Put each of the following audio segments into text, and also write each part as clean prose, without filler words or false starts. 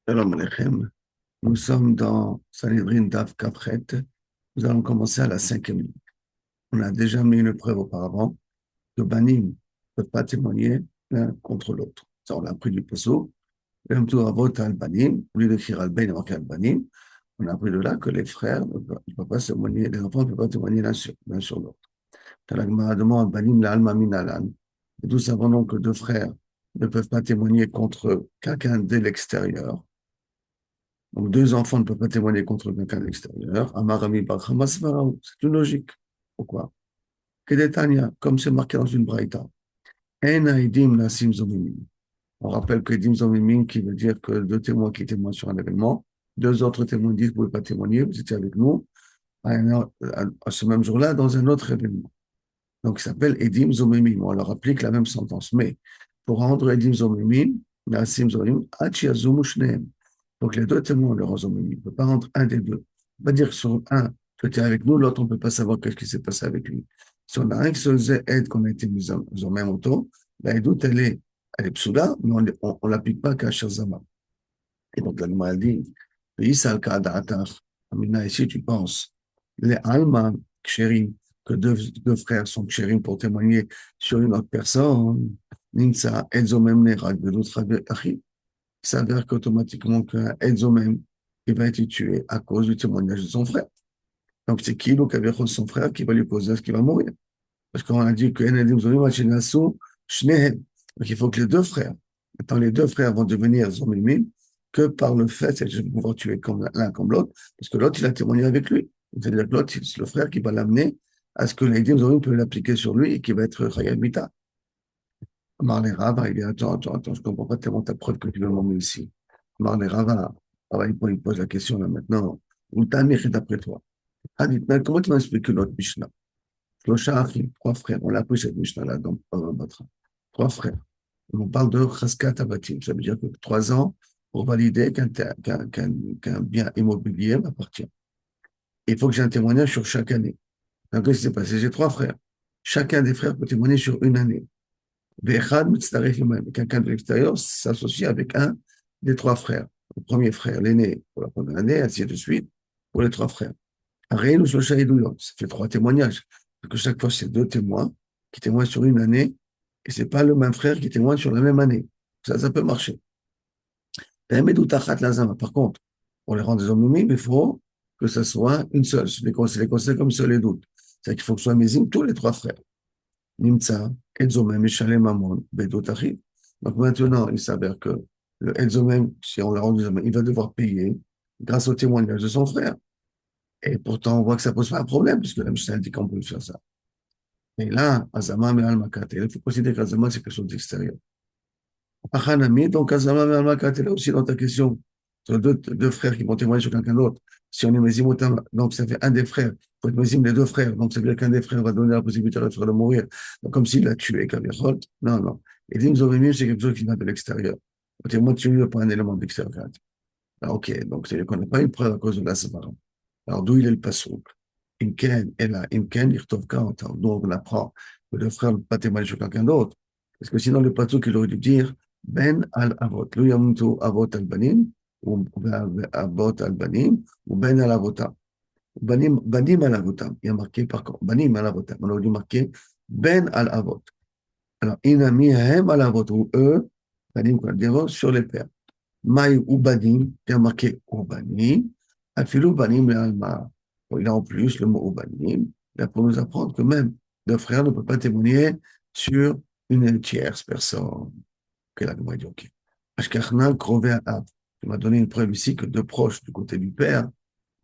Shalom Aleichem. Nous sommes dans Sanhedrin Daf Kafret. Nous allons commencer à la cinquième ligne. On a déjà mis une preuve auparavant que Banim ne peuvent pas témoigner l'un contre l'autre. Ça, on l'a appris du Peso. Même tout Avot al Banim, au lieu d'écrire al Ben, il marqué al Banim. On a appris de là que les frères ne peuvent pas témoigner, les enfants ne peuvent pas témoigner l'un sur l'autre. Dans la Gemara demande Banim la alma min alan. Et nous savons donc que deux frères ne peuvent pas témoigner contre quelqu'un de l'extérieur. Donc, deux enfants ne peuvent pas témoigner contre quelqu'un de l'extérieur. Amarami Bakhama Svaraou. C'est une logique. Pourquoi? Kedetania, comme c'est marqué dans une braïta. En aidim nasim zomimim. On rappelle que dim zomimim, qui veut dire que deux témoins qui témoignent sur un événement, deux autres témoins disent, vous ne pouvez pas témoigner, vous étiez avec nous, à ce même jour-là, dans un autre événement. Donc, il s'appelle edim zomimim. On leur applique la même sentence. Mais, pour rendre edim zomimim, nasim zomimim, achiazumu shneem. Donc les deux témoins le Razomim, il ne peut pas rendre un des deux. On va dire que sur un, tu es avec nous, l'autre, on ne peut pas savoir qu'est-ce qui s'est passé avec lui. Si on a un qui se faisait aide qu'on a été mis en même auto, la aidoute, elle est psoula, mais on ne l'applique pas qu'à Shazama. Et donc la Gemara dit, Amina, ici tu penses, les Alma, Ksherim, que deux frères sont Ksherim pour témoigner sur une autre personne, Nimsa, Edzomem Nerag, de l'autre Achi, il s'avère qu'automatiquement qu'un Edzomem, il va être tué à cause du témoignage de son frère. Donc c'est qui, donc, avec son frère, qui va lui causer ce qui va mourir. Parce qu'on a dit que Enedim Zomim, Hachinasu, Shnehem. Donc il faut que les deux frères, maintenant les deux frères vont devenir Zomimim que par le fait que je vais pouvoir tuer comme l'un comme l'autre, parce que l'autre, il a témoigné avec lui. C'est-à-dire que l'autre, c'est le frère qui va l'amener à ce que l'Edim Zomim peut l'appliquer sur lui et qui va être Chayal Mita. Marley Rava, il dit, attends, je comprends pas tellement ta preuve que tu veux m'emmener ici. Marley Rava, il pose la question là maintenant. Où t'as mis d'après toi? Ah, dites-moi, comment tu m'as expliqué notre Mishnah? Shlocha Achim, trois frères. On l'a appris cette Mishnah-là dans Batra. Trois frères. On parle de Chaskat Abatim. Ça veut dire que 3 ans pour valider qu'un bien immobilier m'appartient. Il faut que j'ai un témoignage sur chaque année. Donc, qu'est-ce qui s'est passé? J'ai trois frères. Chacun des frères peut témoigner sur une année. Quelqu'un de l'extérieur s'associe avec un des trois frères. Le premier frère, l'aîné, pour la première année, ainsi de suite, pour les trois frères. Rien ou ça fait trois témoignages. Parce que chaque fois, c'est deux témoins qui témoignent sur une année, et c'est pas le même frère qui témoigne sur la même année. Ça peut marcher. Par contre, pour les rendre des hommes il faut que ce soit une seule. C'est les conseils comme seul et doute. C'est-à-dire qu'il faut que ce soit Mézim, tous les trois frères. Nimtza, Edzomem, Shalem Amon, Bedot Achid. Donc maintenant, il s'avère que le Edzomem, si on le rend Edzomem, il va devoir payer grâce au témoignage de son frère. Et pourtant, on voit que ça pose pas un problème, puisque la Mishnah dit qu'on peut faire ça. Et là, Azama me al-Makatel, il faut considérer qu'Azama, c'est quelque chose d'extérieur. Achanami, donc Azama me al-Makatel, là aussi dans ta question, sur deux frères qui vont témoigner sur quelqu'un d'autre. Si on est Mézimotam, donc ça fait un des frères, il faut être Mézim les deux frères, donc ça veut dire qu'un des frères va donner la possibilité à l'autre frère de mourir. Donc, comme s'il l'a tué, Kaviachol. Non, non. Et Dim c'est quelque chose qui vient de l'extérieur. Le témoin de lui, pas un élément d'extérieur. Ah, ok, donc c'est-à-dire qu'on n'a pas une preuve à cause de la séparation. Alors, d'où il est le passouk? Imken, et là, Imken, Irtov 40. Donc, on apprend que le frère ne peut pas témoigner sur quelqu'un d'autre. Parce que sinon, le passouk, il aurait dû dire Ben al Avot. Lui, yamutu Avot al Banim, ou Avot al Banim, ou Ben al Avotam. Banim al Avotam. Il y a marqué par contre, Banim al Avotam. On aurait dû marquer Ben al Avot. Alors, Inami hem al Avot, ou eux, Banim, quoi, dire sur les pères. Maï ou Banim, qui a marqué Ubanim, Afilou Banim le Alma. Bon, il a en plus le mot Ubanim, là pour nous apprendre que même deux frères ne peuvent pas témoigner sur une tierce personne. Que la Gemara dit, ok. Ashkachnan Krové Ab. Tu m'as donné une preuve ici que deux proches du côté du père, en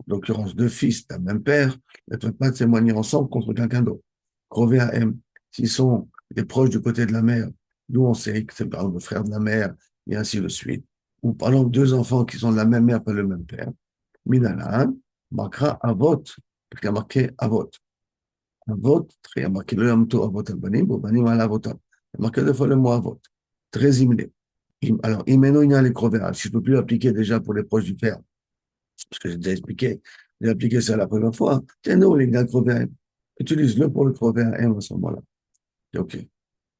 l'occurrence deux fils d'un même père, ne peuvent pas témoigner ensemble contre quelqu'un d'autre. Krové M. S'ils sont des proches du côté de la mère, nous on sait que c'est par exemple le frère de la mère, et ainsi de suite. Ou parlons de deux enfants qui sont de la même mère, pas le même père. Minalan, marquera Avot, parce qu'il y a marqué Avot. Avot, il y a marqué le Yamto Avot al-Banim, ou Banim al-Avotam. Il y a marqué deux fois le mot Avot. Très imlé. Alors, Imeno Ina les Krovéal, si je ne peux plus l'appliquer déjà pour les proches du père, parce que j'ai déjà expliqué, j'ai appliqué ça la première fois, tiens, nous, les gars, Krovéal, utilise-le pour le Krovéal à ce moment-là. Ok.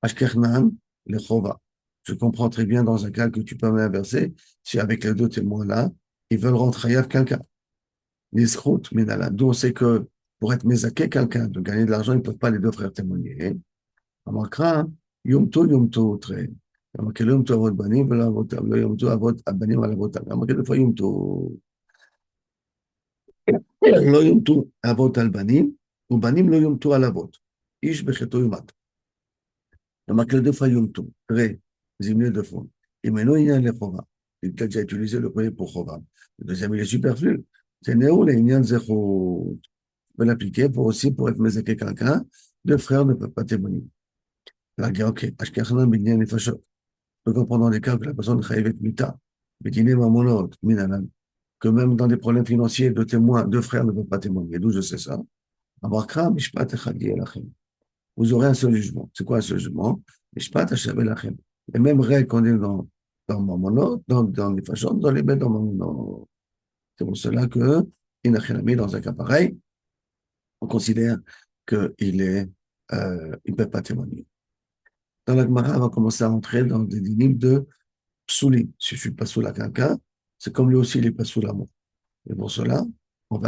Ashkernan, le Chova. je comprends très bien dans un cas que tu peux m'inverser, si avec les deux témoins-là, ils veulent rentrer à quelqu'un. Les scouts, mais d'où on sait que pour être mésaké quelqu'un, de gagner de l'argent, ils ne peuvent pas les deux frères témoigner. Amakra, yumto, très. Amakra, yumto avot banim, vela avot, lo yumto avot banim ala avotam. Amakra, deux fois yumto. Lo yumto avot al banim, ou banim lo yumto al avot. Ish becheto yumat. Amakra, deux fois yumto. Très. Zimné deux fois. Et maintenant, il y a les chova. Il a déjà utilisé le premier pour chova. Le deuxième, il est superflu. C'est néo, les ignan zechot. Peut l'appliquer pour aussi pour être mésaké quelqu'un. Deux frères ne peuvent pas témoigner. La guerre, ok. Ashkechana binyan nefashot. On peut comprendre dans les cas que la personne chayevet mita, bedine mamonot, minanan, que même dans des problèmes financiers, deux témoins, deux frères ne peuvent pas témoigner. D'où je sais ça. Amakra, mishpat echad lachem. Vous aurez un seul jugement. C'est quoi un seul jugement? Mishpat echad lachem. Les mêmes règles qu'on est dans mamonot, dans les fachot, dans les mettre dans mamonot. C'est pour cela que, inachenami, dans un cas pareil, on considère qu'il il ne peut pas témoigner. Dans la Gemara, on va commencer à entrer dans des dynimes de psouli. Si je suis pas sous la quelqu'un, c'est comme lui aussi, il est pas sous la moi. Et pour cela,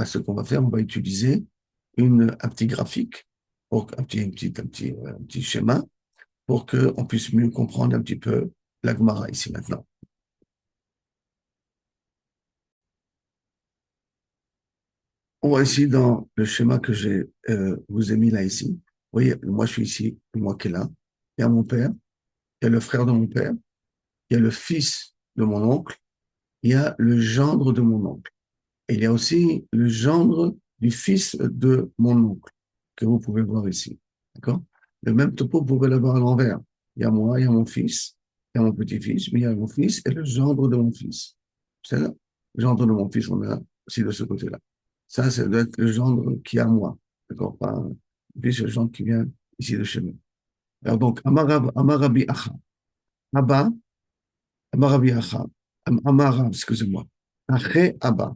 ce qu'on va faire, on va utiliser un petit graphique, un petit schéma, pour qu'on puisse mieux comprendre un petit peu la Gemara ici maintenant. On voit ici dans le schéma que vous ai mis là ici. Vous voyez, moi je suis ici, moi qui est là. Il y a mon père, il y a le frère de mon père, il y a le fils de mon oncle, il y a le gendre de mon oncle. Et il y a aussi le gendre du fils de mon oncle, que vous pouvez voir ici. D'accord? Le même topo, vous pouvez l'avoir à l'envers. Il y a moi, il y a mon fils, il y a mon petit-fils, mais il y a mon fils et le gendre de mon fils. C'est là. Le gendre de mon fils, on a aussi de ce côté-là. Ça doit être le gendre qui est à moi. D'accord? Pas le gendre qui vient ici de chez nous. Alors donc, Amarabi Acha. Abba, Amarabi Acha. Amarab, excusez-moi. Aché Abba.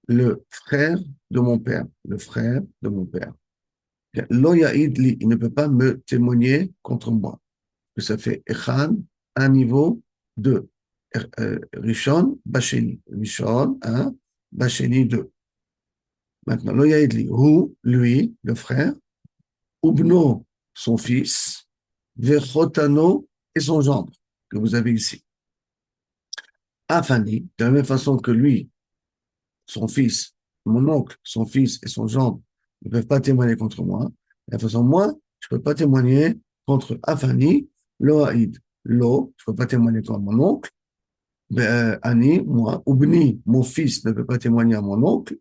Le frère de mon père, le frère de mon père. Lo ya'id li, il ne peut pas me témoigner contre moi. Ça fait Echan, un niveau, deux. Rishon, Bacheni. Rishon, un, Bacheni, deux. Maintenant, lo ya'id li, Hu, lui, le frère, Ubno, son fils, Vechotano et son gendre, que vous avez ici. Afani, de la même façon que lui, son fils, mon oncle, son fils et son gendre ne peuvent pas témoigner contre moi. De la façon, moi, je ne peux pas témoigner contre Afani, Loaïd. Lo, je ne peux pas témoigner contre mon oncle. Ani, moi, Ubni, mon fils, ne peut pas témoigner à mon oncle.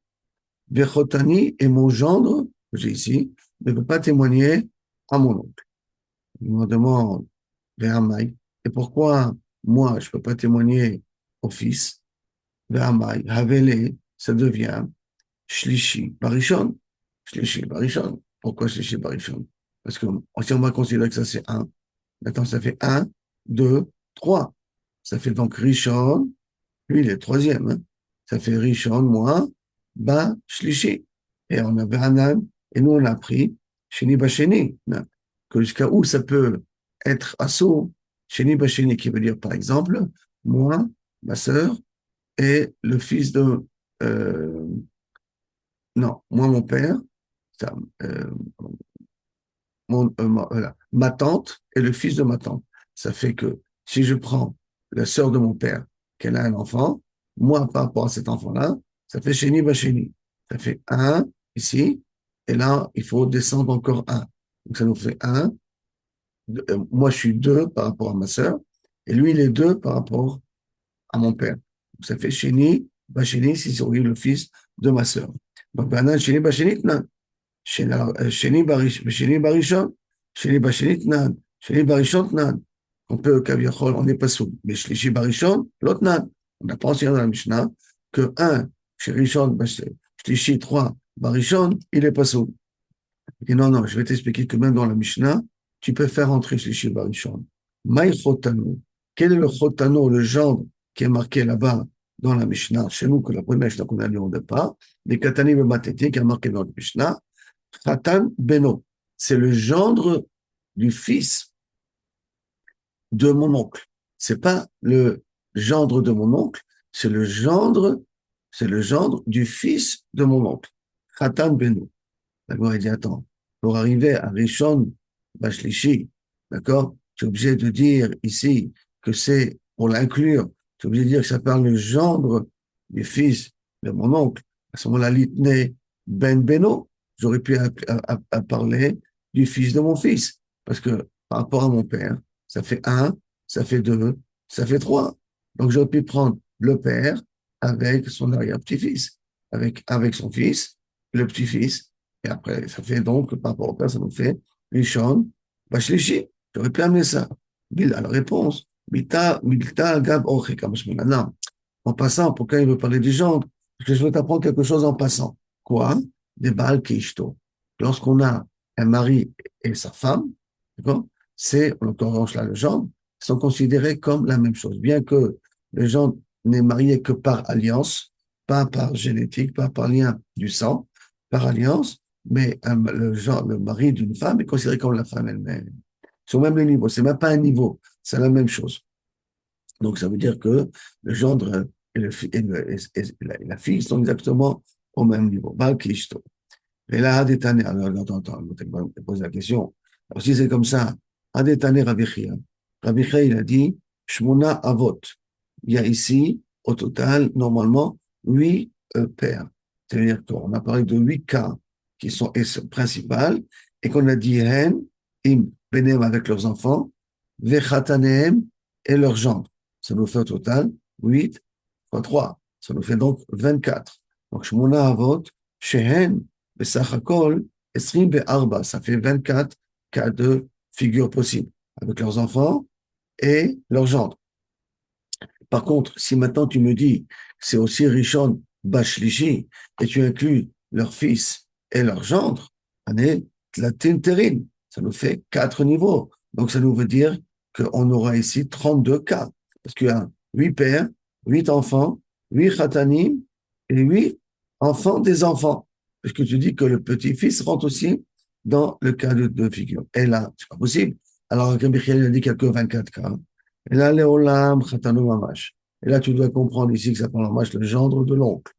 Bechotani et mon gendre, que j'ai ici, ne peut pas témoigner à mon oncle. Il me demande, Ve'amai, et pourquoi moi, je ne peux pas témoigner au fils? Ve'amai, Havele, ça devient Shlishi Barishon. Shlishi Barishon. Pourquoi Shlishi Barishon? Parce que si on va considérer que ça c'est un, maintenant ça fait un, deux, trois. Ça fait donc Rishon, lui il est troisième. Hein. Ça fait Rishon moins Ba Shlishi. Et on avait un âne, et nous on a pris Sheni Basheni. Que jusqu'à où ça peut être assaut, Sheni Basheni, qui veut dire par exemple, moi, ma sœur, et le fils de non, moi, mon père, ça, euh, voilà, ma tante et le fils de ma tante. Ça fait que si je prends la sœur de mon père, qu'elle a un enfant, moi, par rapport à cet enfant-là, ça fait chéni bachéni. Ça fait un ici, et là, il faut descendre encore un. Donc, ça nous fait un. Moi, je suis deux par rapport à ma sœur, et lui, il est deux par rapport à mon père. Donc, ça fait chéni bachéni si c'est le fils de ma sœur. Donc, maintenant, chéni bachéni, Sheni Barishon, Sheni Bashenit Nan, Sheni Barishon Nan. On peut, on n'est pas sous, mais Shlishi Barishon, l'autre Nan. On a pas enseigné dans la Mishnah que un, Shirishon, Shlishi 3, Barishon, il est pas sous. Il dit non, non, je vais t'expliquer que même dans la Mishnah, tu peux faire entrer Shlishi Barishon. Maï Chotano. Quel est le Chotano, le genre qui est marqué là-bas dans la Mishnah, chez nous, que la première Mishnah qu'on a lu au départ, les Katani Mateti, qui est marqué dans la Mishnah, Khatan Beno, c'est le gendre du fils de mon oncle. C'est pas le gendre de mon oncle, c'est c'est le gendre du fils de mon oncle. Khatan Beno. D'accord, il dit, attends, pour arriver à Rishon Bashlishi, d'accord, tu es obligé de dire ici que c'est, pour l'inclure, tu es obligé de dire que ça parle le gendre du fils de mon oncle. À ce moment-là, l'itné Ben Beno, j'aurais pu parler du fils de mon fils. Parce que par rapport à mon père, ça fait un, ça fait deux, ça fait trois. Donc j'aurais pu prendre le père avec son arrière-petit-fils, avec son fils, le petit-fils, et après, ça fait donc, par rapport au père, ça nous fait Rishon, Bashlishi. J'aurais pu amener ça. La réponse, Milta, Gab, Oche, comme je me non. En passant, pourquoi il veut parler du genre? Parce que je veux t'apprendre quelque chose en passant. Quoi? Des balles kishto. Lorsqu'on a un mari et sa femme, d'accord? C'est, en l'occurrence là, le genre, sont considérés comme la même chose. Bien que le genre n'est marié que par alliance, pas par génétique, pas par lien du sang, par alliance, mais le genre, le mari d'une femme est considéré comme la femme elle-même. Sur même le niveau, c'est même pas un niveau, c'est la même chose. Donc ça veut dire que le gendre et la fille sont exactement au même niveau. Balkishto. Et là, Adetane, alors attends, je te pose la question. Alors si c'est comme ça, Adetane Rabichia. Rabichia, il a dit, Shmona Avot. Il y a ici, au total, normalement, 8 pères. C'est-à-dire qu'on a parlé de 8 cas qui sont principales et qu'on a dit Hen, Im, Benem avec leurs enfants, Vechataneem et leurs gendres. Ça nous fait au total 8 fois 3. Ça nous fait donc 24. Donc, Shmona Avot, Shehen, בסך הכל, 24, ça fait 24 cas de figure possibles, avec leurs enfants et leurs gendres. Par contre, si maintenant tu me dis que c'est aussi Rishon Bashlishi, et tu inclus leurs fils et leurs gendres, la tinterine, ça nous fait 4 niveaux. Donc ça nous veut dire qu'on aura ici 32 cas, parce qu'il y a 8 pères, 8 enfants, 8 khatanim et 8 enfants des enfants. Parce que tu dis que le petit-fils rentre aussi dans le cas de figure. Et là, c'est pas possible. Alors, Rabbi Michel a dit qu'il n'y a que 24 cas. Et là, Léolam, Khatano Mamash. Et là, tu dois comprendre ici que ça parle Mamash, le gendre de l'oncle.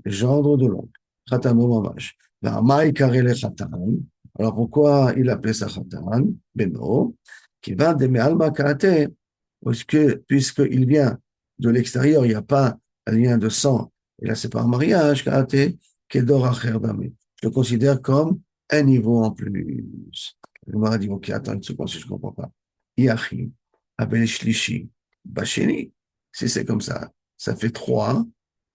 Le gendre de l'oncle. Khatano Mamash. Maï Karele Khatan. Alors, pourquoi il appelait ça Khatan? Beno. Qui va de Me'alma Karate. Parce que, puisqu'il vient de l'extérieur, il n'y a pas un lien de sang. Et là, c'est par mariage, Karate, Kedor Acher Dame. Je le considère comme un niveau en plus. Le mari dit, ok, attends une seconde si je ne comprends pas. Iachi. Abel Shlishi, Bacheni. Si c'est comme ça fait 3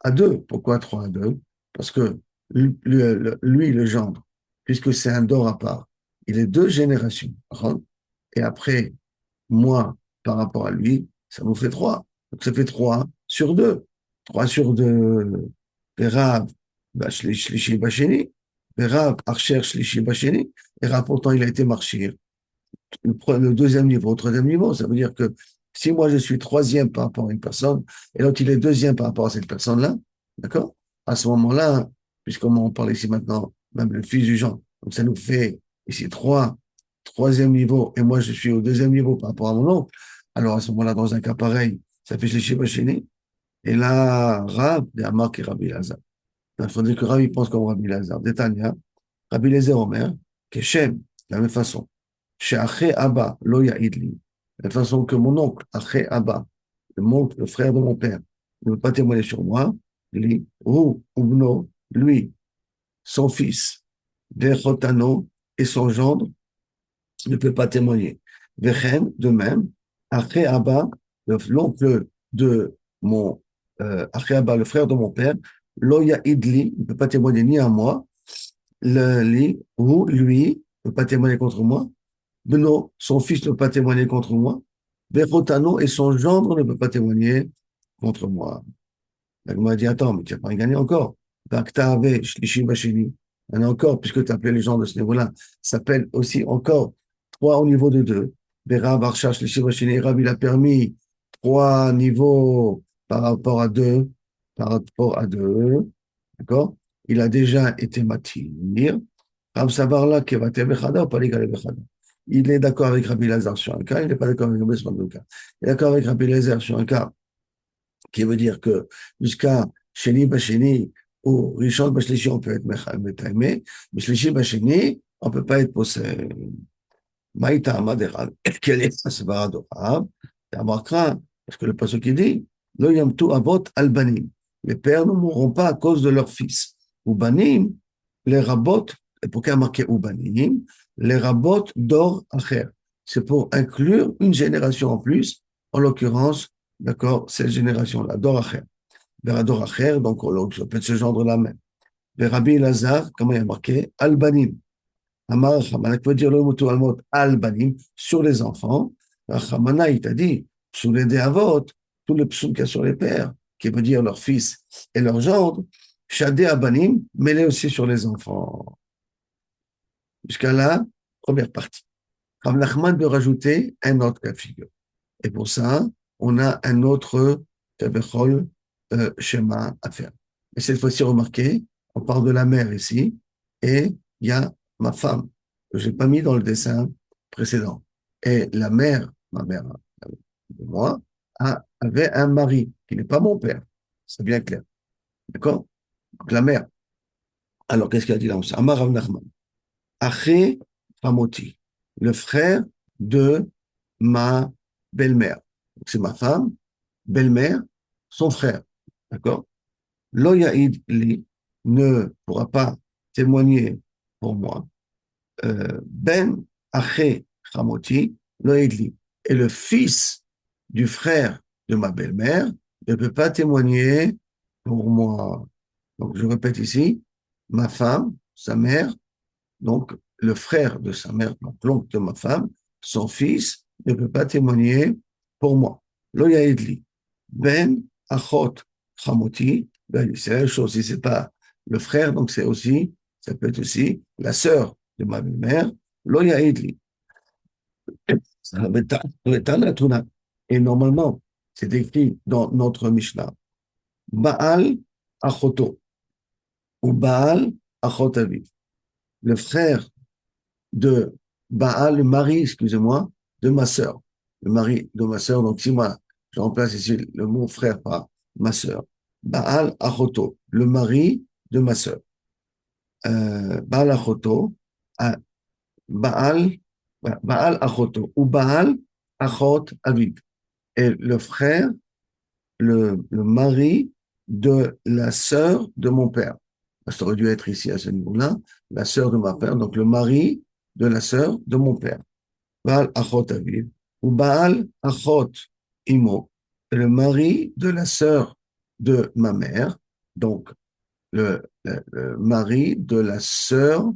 à 2. Pourquoi 3 à 2? Parce que lui, le gendre, puisque c'est un dor à part, il est 2 générations. Et après, moi, par rapport à lui, ça nous fait 3. Donc ça fait 3 sur 2. 3 sur 2. Rav, Shlishi, Bacheni. Rav, Archer, Shlishi, Bacheni. Et Rav, pourtant, il a été marchir le deuxième niveau, au troisième niveau. Ça veut dire que si moi je suis troisième par rapport à une personne, et l'autre il est deuxième par rapport à cette personne-là, d'accord? À ce moment-là, puisqu'on parle ici maintenant, même le fils du Jean, donc ça nous fait ici troisième niveau, et moi je suis au deuxième niveau par rapport à mon oncle. Alors à ce moment-là, dans un cas pareil, ça fait Shlishi Bashini. Et là, Rab, de Amar qui Rabbi Lazar. Il faudrait que Rabbi pense comme Rabbi Lazar. Détania, Rabbi Lezer Omer, Keshem, de la même façon. Chez Aché Abba, lo Idli. De la façon que mon oncle, Aché Abba, le frère de mon père, ne veut pas témoigner sur moi, lui, ou Ubno, lui, son fils, Vechotano et son gendre, ne peut pas témoigner. Vechen, de même, Aché Abba, l'oncle de mon Aché Abba, le frère de mon père, lo Idli, ne peut pas témoigner ni à moi, lui, ou lui, ne peut pas témoigner contre moi, Beno, son fils ne peut pas témoigner contre moi. Berotano et son gendre ne peut pas témoigner contre moi. Il m'a dit, attends, mais tu n'as pas gagné encore. Baktave, Shlishi Bashini. Il y en a encore, puisque tu as appelé les gens de ce niveau-là. Ça s'appelle aussi encore 3 au niveau de 2. Bera, Barsha, Shlishi Bashini. Rab, il a permis 3 niveaux par rapport à 2. Par rapport à 2. D'accord? Il a déjà été matir. Rab Savarla, Kevate Bechada ou Paligale Bechada. il est d'accord avec Rabbi Lazar sur un cas, il n'est pas d'accord avec Rabbi sur un autre cas. Il est d'accord avec Rabbi Lazar sur un cas qui veut dire que jusqu'à Sheni Basheni ou Rishon Bashlishi, on peut être Metaimé, mais Shlishi Basheni, on ne peut pas être possède. Maïta Amadera, quelle est la sévara d'Orab? C'est Amakra, parce que le passage qui dit, Lo yamtu avot albanim. Les pères ne mourront pas à cause de leurs fils. Ubanim, les rabots, et pourquoi il y a marqué Ubanim? Les rabots d'or acher. C'est pour inclure une génération en plus, en l'occurrence, d'accord, cette génération-là, d'or acher. Vers d'or acher, donc ça peut être ce genre-là même. Vers Rabbi Lazar, comment il y a marqué? Albanim. Amar Hamana, qui veut dire le mot almot albanim, sur les enfants. Hamana, il t'a dit, sur les déavotes, tout le psaume qu'il y a sur les pères, qui veut dire leurs fils et leurs gendres, Shadé Abanim, mêlé aussi sur les enfants. Jusqu'à là, première partie. Rav Nachman de rajouter un autre cas de figure. Et pour ça, on a un autre Kavechol schéma à faire. Et cette fois-ci, remarquez, on parle de la mère ici, et il y a ma femme, que je n'ai pas mis dans le dessin précédent. Et la mère, ma mère, moi, avait un mari qui n'est pas mon père. C'est bien clair. D'accord? Donc la mère. Alors, qu'est-ce qu'il a dit là? Amar Rav Nachman. Aché Famoti, le frère de ma belle-mère. C'est ma femme, belle-mère, son frère. D'accord? Lo Yaïd Li ne pourra pas témoigner pour moi. Ben Aché Famoti, Lo Yaïd Li. Et le fils du frère de ma belle-mère ne peut pas témoigner pour moi. Donc, je répète ici, ma femme, sa mère, donc le frère de sa mère, donc l'oncle de ma femme, son fils, ne peut pas témoigner pour moi. Lo yaedli. Ben achot chamoti, ben, c'est la même chose, si c'est pas le frère, donc c'est aussi, ça peut être aussi la sœur de ma mère, lo yaedli. Et normalement, c'est écrit dans notre Mishnah, Baal achoto, ou Baal achot aviv. Le frère de Baal, le mari, excusez-moi, de ma sœur. Le mari de ma sœur, donc si moi, je remplace ici le mot frère par ma sœur. Baal Achoto, le mari de ma sœur. Baal Achoto, Baal, Baal Achoto, ou Baal Achot Avid. Et le frère, le mari de la sœur de mon père. Ça aurait dû être ici à ce niveau-là, la sœur de ma père, donc le mari de la sœur de mon père. Baal Achot Aviv, ou Baal Achot Imo, le mari de la sœur de ma mère, donc le mari de la sœur,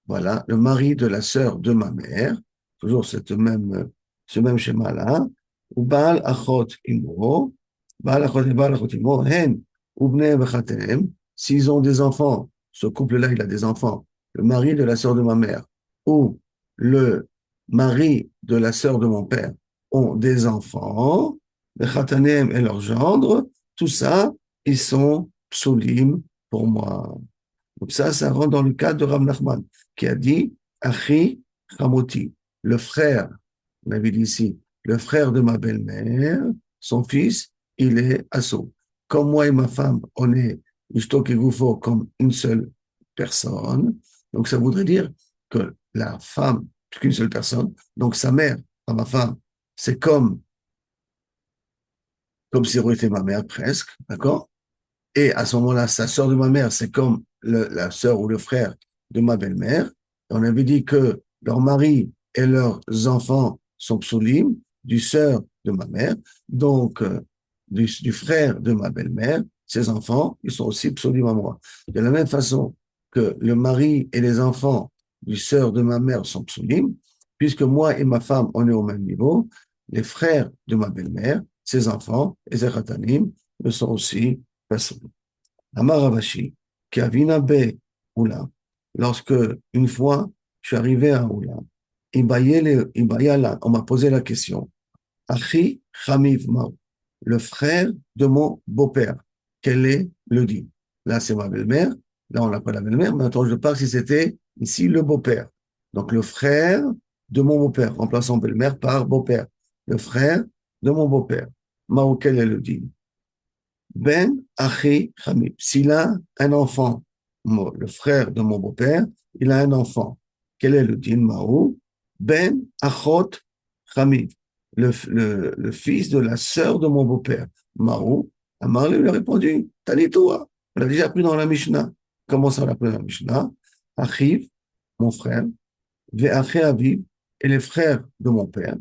voilà, le mari de la sœur de ma mère, toujours ce même schéma-là, ou Baal Achot Imo, Baal Achot Imo, Hen, ou Bnei Bechatem, s'ils ont des enfants, ce couple-là, il a des enfants, le mari de la sœur de ma mère, ou le mari de la sœur de mon père ont des enfants, les Khatanem et leurs gendres, tout ça, ils sont psolim pour moi. Donc ça rentre dans le cadre de Rav Nachman, qui a dit, Achi Chamoti, le frère, on avait dit ici, le frère de ma belle-mère, son fils, il est Asso. Comme moi et ma femme, on est Ishtok et Goufo comme une seule personne, donc ça voudrait dire que la femme, qu'une seule personne, donc sa mère, ma femme, c'est comme si elle était ma mère presque, d'accord? Et à ce moment-là, sa sœur de ma mère, c'est comme la sœur ou le frère de ma belle-mère. On avait dit que leur mari et leurs enfants sont psoulim, du sœur de ma mère, donc du frère de ma belle-mère, ses enfants, ils sont aussi psoulim à moi. De la même façon que le mari et les enfants du sœur de ma mère sont psoulim, puisque moi et ma femme, on est au même niveau, les frères de ma belle-mère, ses enfants et ses khatanim, le sont aussi psoulim. Amar Ravashi, qui a Be Oula, lorsque une fois je suis arrivé à Oula, on m'a posé la question, Achi Chamiv Mao, le frère de mon beau-père, quel est le dit? Là, c'est ma belle-mère, là, on l'appelle la belle-mère, mais attends, je parle si c'était ici le beau-père. Donc, le frère de mon beau-père, remplaçant belle-mère par beau-père. Le frère de mon beau-père. Mao, quel est le dîme? Ben Achi Hamid. S'il a un enfant, le frère de mon beau-père, il a un enfant. Quel est le din Mao? Ben Achot Hamid. Le fils de la sœur de mon beau-père. Mao, Amar lui a répondu, Talitoua. On l'a déjà appris dans la Mishnah. Comment ça, on l'a appris dans la Mishnah? Achiv, mon frère, Ve'aché Aviv, et les frères de mon père,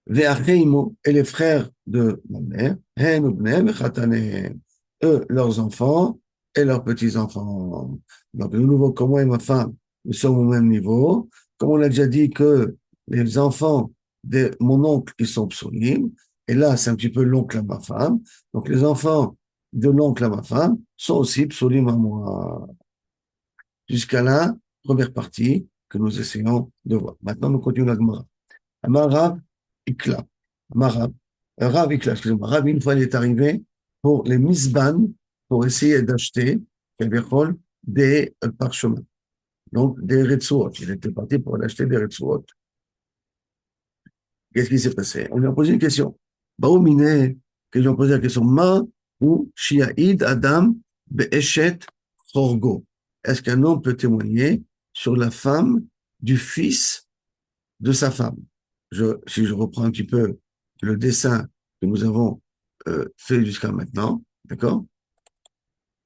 Ve'acheimo, et les frères de ma mère, Hen ubnem vechatanehem, eux, leurs enfants et leurs petits-enfants. Donc, de nouveau, comme moi et ma femme, nous sommes au même niveau. Comme on a déjà dit que les enfants de mon oncle, ils sont psolim, et là, c'est un petit peu l'oncle à ma femme. Donc, les enfants de l'oncle à ma femme sont aussi psolim à moi. Jusqu'à là, première partie que nous essayons de voir. Maintenant, nous continuons la Gemara. Amarav Ikla. Amarav, Rav Ikla, excusez-moi. Rav, une fois, il est arrivé pour les misban, pour essayer d'acheter, des parchemins. Donc, des retsuot. Il était parti pour acheter des retsuot. Qu'est-ce qui s'est passé? On lui a posé une question. Baoumine, que lui ont posé la question. Ma ou Shiaïd Adam Be'eshet Chorgo. Est-ce qu'un homme peut témoigner sur la femme du fils de sa femme? Si je reprends un petit peu le dessin que nous avons fait jusqu'à maintenant, d'accord?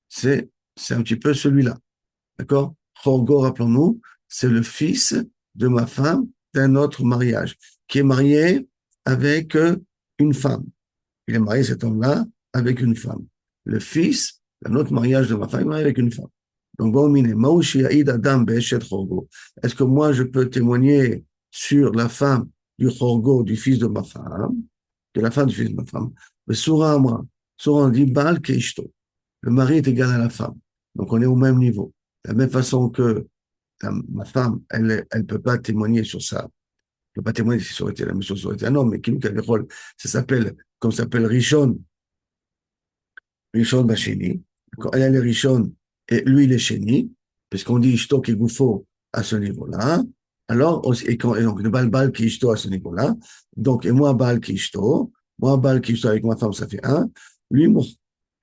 C'est un petit peu celui-là, d'accord? Chorgo, rappelons-nous, c'est le fils de ma femme d'un autre mariage, qui est marié avec une femme. Il est marié, cet homme-là, avec une femme. Le fils d'un autre mariage de ma femme, il est marié avec une femme. Donc, est-ce que moi, je peux témoigner sur la femme du Chorgo, du fils de ma femme, de la femme du fils de ma femme? Mais Soura Amra, Soura on dit Baal Keishto. Le mari est égal à la femme. Donc, on est au même niveau. De la même façon que ma femme, elle peut pas témoigner sur ça. Elle peut pas témoigner si ça aurait été la même chose, ça aurait été un homme, mais qui nous rôle, ça s'appelle, comme ça s'appelle Rishon, Rishon Basheni. Elle est Rishon et lui, il est Sheni, puisqu'on dit Ishto qui Goufo à ce niveau-là. Alors, et donc, le Baal qui Ishto à ce niveau-là. Donc, et moi, Baal qui Ishto. Moi, Baal qui Ishto avec ma femme, ça fait un. Lui,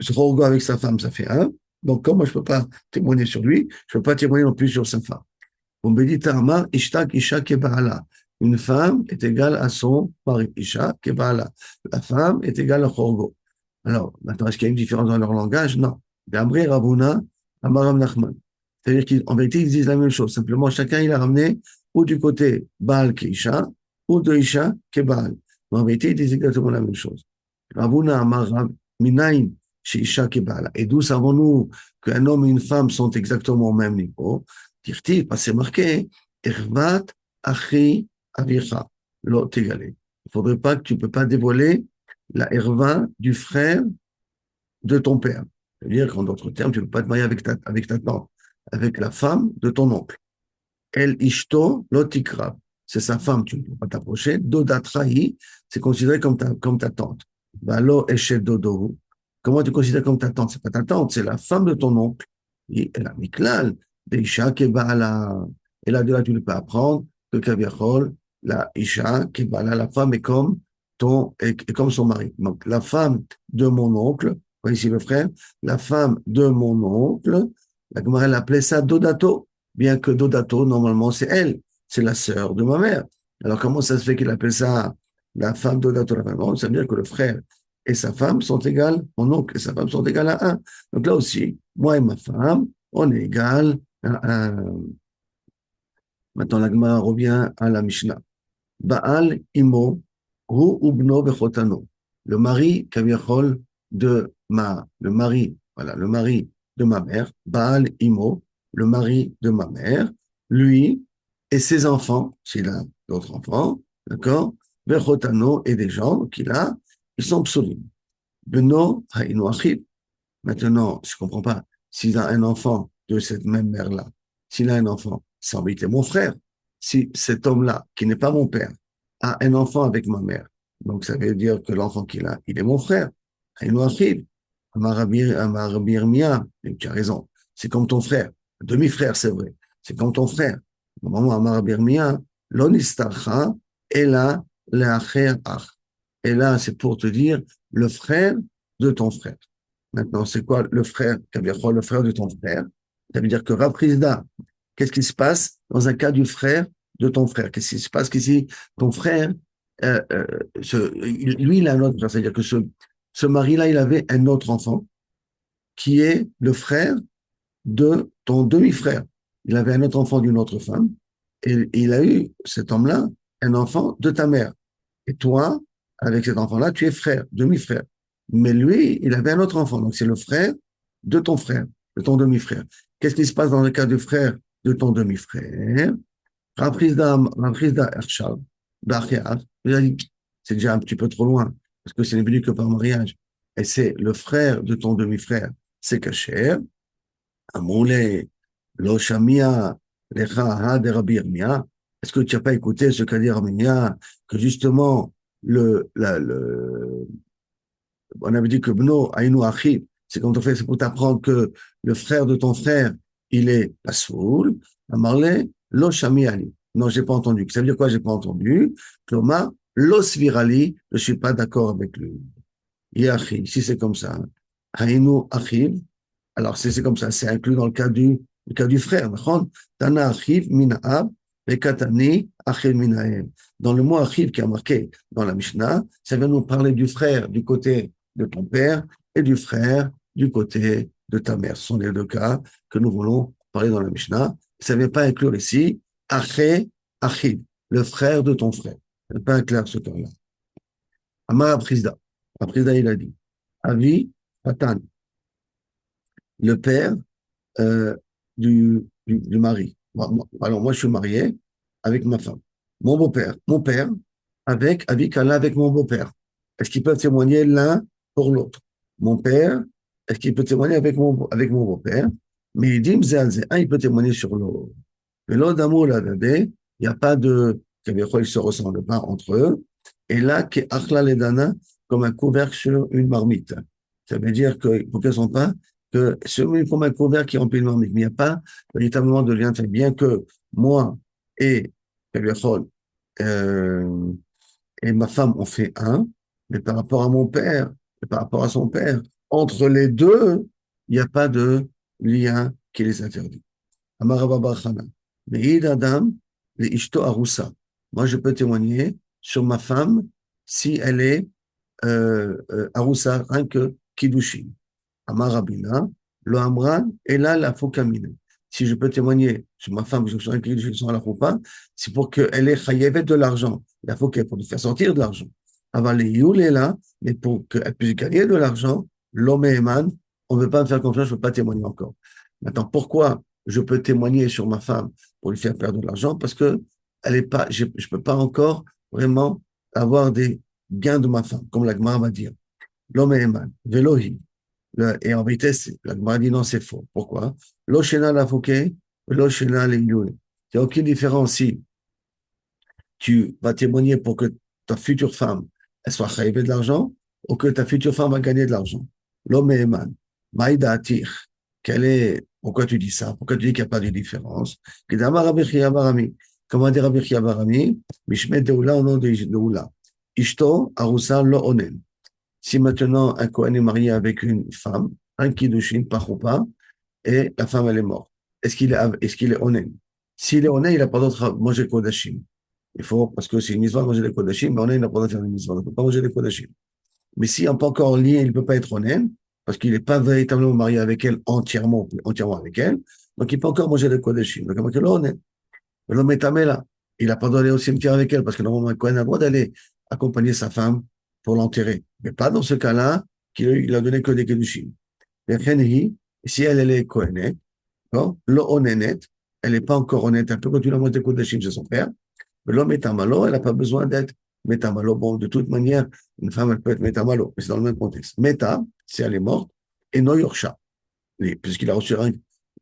ce Rogo avec sa femme, ça fait un. Donc, comme moi, je peux pas témoigner sur lui, je peux pas témoigner non plus sur sa femme. On me dit Tarma, Ishtak, Isha, Kebaala. Une femme est égale à son mari. Isha, Kebaala. La femme est égale à Rogo. Alors, maintenant, est-ce qu'il y a une différence dans leur langage? Non. Gabri, Ravuna, Amaram Nachman. C'est-à-dire qu'en vérité, ils disent la même chose. Simplement, chacun, il a ramené ou du côté Baal qui Isha, ou de Isha qui Baal. Mais en vérité, ils disent exactement la même chose. Ravuna, Amaram, Minaim, chez Isha qui Baal. Et d'où savons-nous qu'un homme et une femme sont exactement au même niveau? Dirti, parce que c'est marqué, Ervat, Achi, Avicha, l'autre égalé. Il ne faudrait pas que tu ne peux pas dévoiler la herva du frère de ton père. C'est-à-dire qu'en d'autres termes, tu ne peux pas te marier avec ta tante, avec la femme de ton oncle. El ishto lotikra. C'est sa femme, tu ne peux pas t'approcher. Dodatrahi, c'est considéré comme ta tante. Valo eshet dodo. Comment tu considères comme ta tante? C'est pas ta tante, c'est la femme de ton oncle. Et elle a miklal, deisha kebala. Et là, de là, tu ne peux apprendre que kaviachol, la isha kebala, la femme est comme est comme son mari. Donc, la femme de mon oncle, voyez ici le frère, la femme de mon oncle, la Gemara l'appelait ça Dodato, bien que Dodato, normalement, c'est elle, c'est la sœur de ma mère. Alors, comment ça se fait qu'il appelle ça la femme Dodato, la femme? Ça veut dire que le frère et sa femme sont égales, mon oncle et sa femme sont égales à un. Donc là aussi, moi et ma femme, on est égales à un. Maintenant, la Gemara revient à la Mishnah. Baal imo hu ubno bechotano. Le mari, kaviachol, le mari, voilà, le mari de ma mère, Baal imo, le mari de ma mère, lui et ses enfants, s'il a d'autres enfants, d'accord, bechotano et des gens qu'il a, ils sont psolim. Beno haïno achid. Maintenant, je ne comprends pas, s'il a un enfant de cette même mère-là, s'il a un enfant, ça en vérité mon frère. Si cet homme-là, qui n'est pas mon père, a un enfant avec ma mère, donc ça veut dire que l'enfant qu'il a, il est mon frère. Haïno achid. Amar Birmia, tu as raison, c'est comme ton frère, demi-frère, c'est vrai, c'est comme ton frère. Maman Amar Birmia, l'onistarcha, et là, l'acher ach. Et là, c'est pour te dire le frère de ton frère. Maintenant, c'est quoi le frère, le frère de ton frère? Ça veut dire que Raprisda, qu'est-ce qui se passe dans un cas du frère de ton frère? Qu'est-ce qui se passe qu'ici, ton frère, euh, euh, lui, il a un autre frère. C'est-à-dire que ce mari-là, il avait un autre enfant qui est le frère de ton demi-frère. Il avait un autre enfant d'une autre femme et il a eu, cet homme-là, un enfant de ta mère. Et toi, avec cet enfant-là, tu es frère, demi-frère. Mais lui, il avait un autre enfant. Donc, c'est le frère, de ton demi-frère. Qu'est-ce qui se passe dans le cas du frère de ton demi-frère? Raprisda Ershad, c'est déjà un petit peu trop loin, parce que ce n'est venu que par mariage. Et c'est le frère de ton demi-frère, c'est Kacher. Amoulé, Lo Shamia, Lecha Ha de Rabbi Yirmiyah. Est-ce que tu n'as pas écouté ce qu'a dit Rabbi Yirmiyah, que justement, on avait dit que Bno Aïnou Achid, c'est quand on fait, c'est pour t'apprendre que le frère de ton frère, il est Pasoul, Amarle, Lo Shamiali. Non, j'ai pas entendu. Ça veut dire quoi, j'ai pas entendu? Kloma, Lo Svirali, je suis pas d'accord avec lui. Yachi, si c'est comme ça. Aïnou Achid, alors si c'est comme ça, c'est inclus dans le cas du frère. Tana Achid, Minaab, Katani, Achid Minahem. Dans le mot Achid qui a marqué dans la Mishnah, ça vient nous parler du frère du côté de ton père et du frère du côté de ta mère. Ce sont les deux cas que nous voulons parler dans la Mishnah. Ça ne vient pas inclure ici Achid, Achid, le frère de ton frère. Ça ne vient pas inclure ce cas-là. Amar Aprizda. Aprizda, il a dit Avi, Patan, le père du mari. Alors, moi, je suis marié avec ma femme. Mon père, avec Allah, avec mon beau-père. Est-ce qu'ils peuvent témoigner l'un pour l'autre? Mon père, est-ce qu'il peut témoigner avec mon beau-père? Mais il dit, un, il peut témoigner sur l'autre. Mais l'autre d'amour, là, bébé, il n'y a pas de, ils ne se ressemblent pas entre eux. Et là, qui achla ledana, comme un couvercle sur une marmite. Ça veut dire que, pour qu'elles ne sont pas, que celui comme un couvercle qui remplit une marmite. Mais il n'y a pas véritablement de lien. Bien que moi et, euh, et ma femme ont fait un, mais par rapport à mon père, et par rapport à son père, entre les deux, il n'y a pas de lien qui les interdit. Amarababa Khana. Mais Adam, les Ishto Arusa. Moi, je peux témoigner sur ma femme si elle est Arusa, rien que Kiddushin. Amarabina, le Amran, et là, la Foukamine. Si je peux témoigner sur ma femme, je suis un Kiddushin sur la Foupa, c'est pour qu'elle ait chayevet de l'argent. La Fouka, pour lui faire sortir de l'argent. Avant les Yul est là, mais pour qu'elle puisse gagner de l'argent, l'homme et Eman, on ne veut pas me faire confiance, je ne peux pas témoigner encore. Maintenant, pourquoi je peux témoigner sur ma femme pour lui faire perdre de l'argent? Parce que elle est pas, je ne peux pas encore vraiment avoir des gains de ma femme, comme la Gemara va dire. L'homme est Eman, Velohi. Et en vitesse, la Gemara dit non, c'est faux. Pourquoi? L'Oshena la fouke, l'Oshena les Yul. Il n'y a aucune différence si tu vas témoigner pour que ta future femme elle soit chaïvée de l'argent ou que ta future femme va gagner de l'argent. L'homme est Eman. Maïda Atir. Pourquoi tu dis ça? Pourquoi tu dis qu'il n'y a pas de différence? Comment dire Rabbi Chia Barami? Mishmet Deoula au nom de Deoula. Ishto Arusa Lo Onen. Si maintenant un Kohen est marié avec une femme, un Kiddushin, pas ou pas, et la femme elle est morte, est-ce qu'il est Onen? S'il est Onen, il n'a pas d'autre à manger Kodashim. Il faut, parce que c'est une histoire de manger des Kodashim, mais Onen n'a pas le droit de faire une histoire, il ne peut pas manger des Kodashim. Mais si on n'est pas encore lié, il ne peut pas être Onen, parce qu'il n'est pas véritablement marié avec elle entièrement avec elle, donc il peut encore manger des Kodashim. Donc, il est l'homme est là. Il n'a pas le droit d'aller au cimetière avec elle, parce que normalement, un Kohen a le droit d'aller accompagner sa femme pour l'enterrer. Mais pas dans ce cas-là, qu'il a donné que des Kedushim. Si elle est Kohenet, le honnête, elle n'est pas encore honnête, un peu quand tu la moitié de Kodashim, c'est son père, mais l'homme est amalo, elle n'a pas besoin d'être métamalo. Bon, de toute manière, une femme, elle peut être métamalo, mais c'est dans le même contexte. Méta, si elle est morte, et no yorsha, puisqu'il a reçu rien,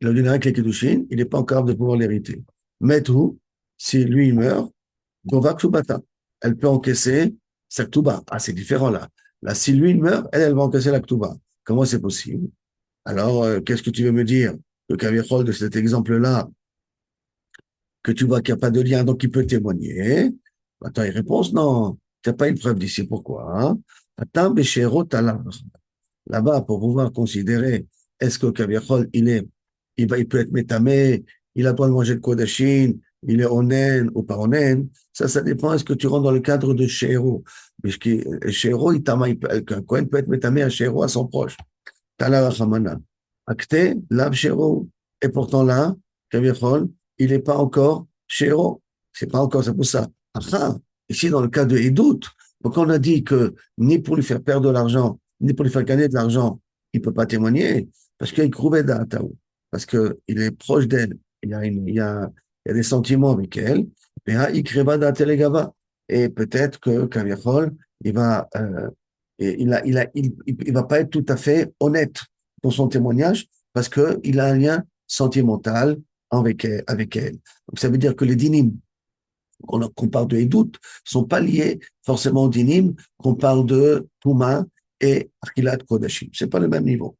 il a donné rien que les Kedushin, il n'est pas encore capable de pouvoir l'hériter. Methu, si lui il meurt, Gova Ksubata, elle peut encaisser sa Ktuba. Ah, c'est différent là. Là, si lui il meurt, elle va encaisser la Ktuba. Comment c'est possible? Alors, qu'est-ce que tu veux me dire? Le Kavichol de cet exemple-là, que tu vois qu'il n'y a pas de lien, donc il peut témoigner. Attends, il répond, non, tu n'as pas une preuve d'ici. Pourquoi? Attends, Béchéro, là-bas, pour pouvoir considérer, est-ce que Kaviachol, il peut être métamé, il a le droit de manger de kodashin, il est onen ou pas onen, ça dépend, est-ce que tu rentres dans le cadre de Shéro. Puisque Shéro, qu'un Kohen peut être métamé à Shéro, à son proche. Tala Rachamana. Acté, Lav Shéro. Et pourtant là, Kaviachol, il n'est pas encore Shéro. C'est pas encore, c'est pour ça. Aha, ici, dans le cas de Edout, donc on a dit que ni pour lui faire perdre de l'argent, ni pour lui faire gagner de l'argent, il ne peut pas témoigner, parce qu'il trouvait d'Ataou, parce qu'il est proche d'elle, il y a des sentiments avec elle, et il crée d'Atelegava. Et peut-être que Kaviachol, il va, il va pas être tout à fait honnête dans son témoignage, parce qu'il a un lien sentimental avec elle. Donc ça veut dire que les dynimes, qu'on parle de Edout, ne sont pas liés forcément aux dynimes, qu'on parle de Touma et Achilat Kodashim. Ce n'est pas le même niveau.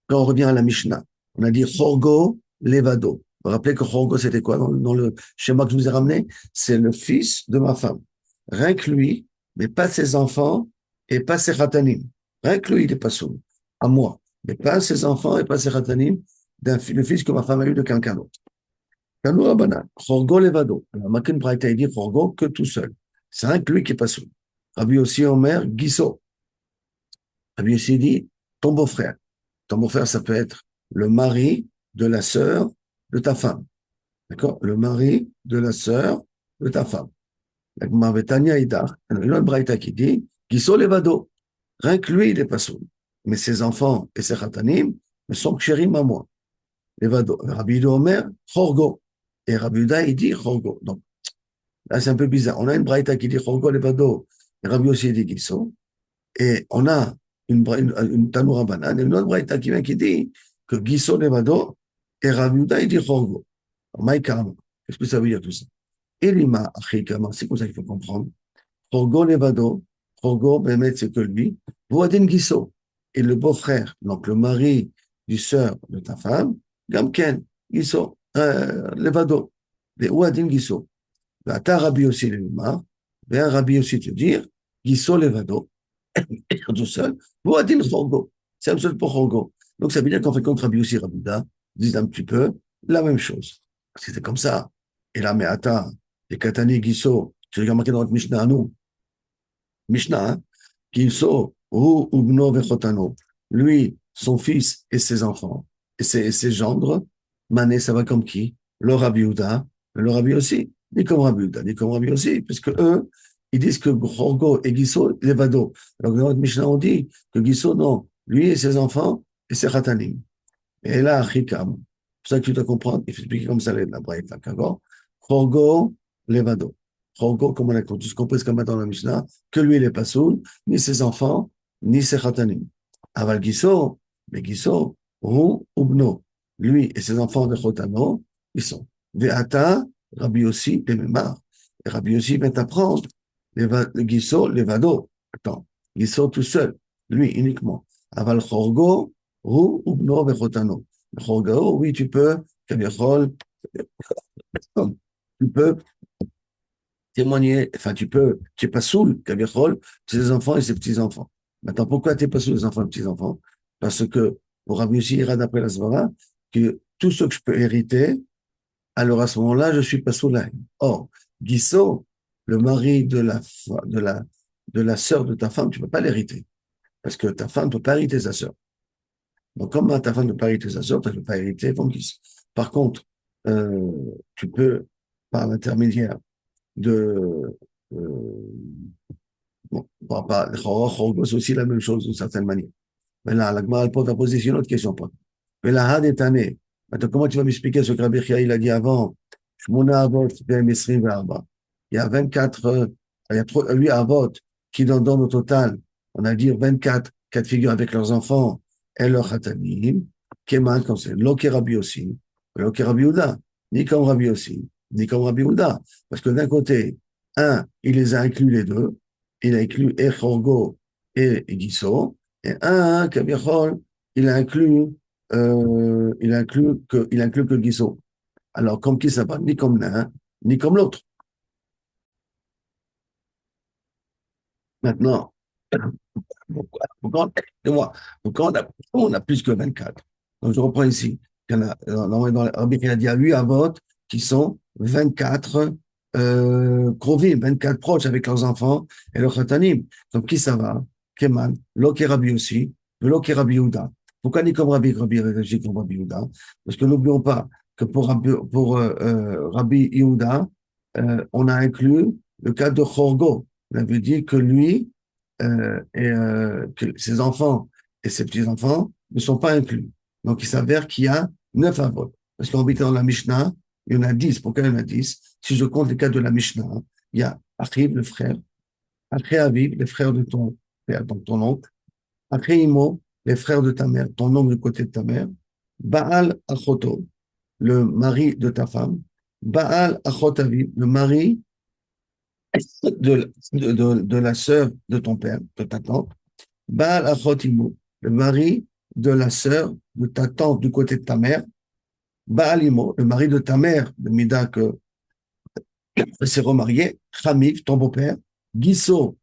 Quand on revient à la Mishnah, on a dit Chorgo Levado. Vous vous rappelez que Chorgo, c'était quoi dans le schéma que je vous ai ramené? C'est le fils de ma femme. Rien que lui, mais pas ses enfants et pas ses khatanim. Rien que lui, il est pas sourd. À moi. Mais pas ses enfants et pas ses khatanim, le fils que ma femme a eu de quelqu'un d'autre. Tanu Rabbanan, Chorgo Levado. Alors, Makin Braïta, il dit Chorgo que tout seul. C'est rien que lui qui est pas sourd. Rabbi aussi Omer, Gisso. Rabbi aussi dit ton beau-frère. Ton beau-frère, ça peut être le mari de la sœur de ta femme. D'accord? Le mari de la sœur de ta femme. La Gemara Betania Idar, une autre braïta qui dit, Gisso Levado. Rien que lui, il est pas sourd. Mais ses enfants et ses khatanim ne sont que chérim à moi. Levado. Rabbi Uda Omer, Chorgo. Et Rabbi Uda, il dit Chorgo. Donc, là, c'est un peu bizarre. On a une braïta qui dit Chorgo Levado. Et Rabbi aussi dit Gisso. Et on a une Tanoura banane, et une autre braïta qui vient qui dit que Gisso Levado et Rabbi Uda, il dit Chorgo. Maïkam. Qu'est-ce que ça veut dire tout ça? Elima Achikama, c'est comme ça qu'il faut comprendre. Chorgo Levado, Chorgo, Bémet, c'est que lui. Voadin Gisso. Et le beau-frère, donc le mari du sœur de ta femme, Gamken, Gisso, Levado. Et Ouadin Gisso. Ta Rabbi aussi le Lima. Et un Rabbi aussi te dire, Gisso Levado. Tout seul, Voadin Chorgo. C'est un seul pour Chorgo. Donc ça veut dire qu'en fait, contre Rabbi aussi, Rabouda, disent un petit peu la même chose. C'était comme ça. Et là, mais attends, les Katani Gisso, tu regardes marqué dans notre Mishnah à nous. Mishnah, hein? Gisso, Hu Ubno Vechotano. Lui, son fils et ses enfants, et ses gendres, Mané, ça va comme qui? Le Rabbi Uda, le Rabbi aussi. Ni comme Rabbi Uda, ni comme Rabbi aussi, puisque eux, ils disent que Chorgo et Gisso, Levado. Alors que dans notre Mishnah, on dit que Gisso, non, lui et ses enfants et ses Khatanim. Et là, Chikam, c'est ça que tu dois comprendre, il faut expliquer comme ça la braïta, d'accord? Chorgo, Levado. Chorgo, comme on a tous compris comme dans la Mishnah, que lui, il n'est pas sourd, ni ses enfants, ni ses khatanim. Aval Gisso, mais Gisso, Ru Ubno. Lui et ses enfants de Chotano, ils sont. Veata, Rabbi aussi, les Memar. Et Rabbi aussi vient t'apprendre le Gisso, Levado. Attends, Gisso tout seul, lui uniquement. Aval Chorgo, Ru Ubno Vechotano. Chorgo, oui, tu peux, tu peux témoigner, enfin, tu n'es pas saoul, Kavichol, ses enfants et ses petits-enfants. Maintenant, pourquoi tu n'es pas saoul, les enfants et les petits-enfants? Parce que, pour Rabbi Yossi, ira d'après la Svara, que tout ce que je peux hériter, alors à ce moment-là, je suis pas saoul. Or, Gisso, le mari de la sœur de ta femme, tu ne peux pas l'hériter. Parce que ta femme ne peut pas hériter sa sœur. Donc, comme ta femme ne peut pas hériter sa sœur, tu ne peux pas hériter ton fils. Par contre, euh, tu peux, par l'intermédiaire de bon, pas, c'est aussi la même chose d'une certaine manière. Mais là, la Gemara, elle va poser une autre question. Mais là, had année. Maintenant, comment tu vas m'expliquer ce que Rabbi Chia, il a dit avant? Shmona avot, ben Esrim ve'arba. Il y a 24, il y a 8 avot qui donnent au total, on a dit 24 cas de figure avec leurs enfants et leurs khatanim. Keman, comme c'est, lo Rabbi aussi, lo Rabbi Uda, ni comme Rabbi aussi, ni comme Rabbi Uda. Parce que d'un côté, il les a inclus les deux, il a inclus Echorgo et Gisso, et Kavichol, il inclut que Gisso. Alors, comme qui ça va? Ni comme l'un, ni comme l'autre. Maintenant, pourquoi on a plus que 24? Donc, je reprends ici. Il y en a, dans le Rabbi il a dit à 8 avot qui sont 24 krovim, 24 proches avec leurs enfants et leurs khatanim. Donc, qui ça va? Keman, Loki Rabbi aussi, Loki Rabbi Yehuda. Pourquoi ni comme Rabbi comme Rabbi Yehuda? Parce que n'oublions pas que Rabbi Yehuda, on a inclus le cas de Chorgo. On avait dit que lui, que ses enfants et ses petits-enfants ne sont pas inclus. Donc, il s'avère qu'il y a 9 avot. Parce qu'en habitant dans la Mishnah, il y en a 10. Pourquoi il y en a 10? Si je compte les cas de la Mishnah, il y a Achiv, le frère, après Aviv, les frères de ton père, donc ton oncle, après Imo, les frères de ta mère, ton oncle du côté de ta mère, Baal Achoto, le mari de ta femme, Baal Achot Aviv, le mari de la sœur de ton père, de ta tante, Baal Achot Imo, le mari de la sœur de ta tante du côté de ta mère, Baal Imo, le mari de ta mère, de Mida que s'est remarié, Hamif, ton beau-père, Gisso,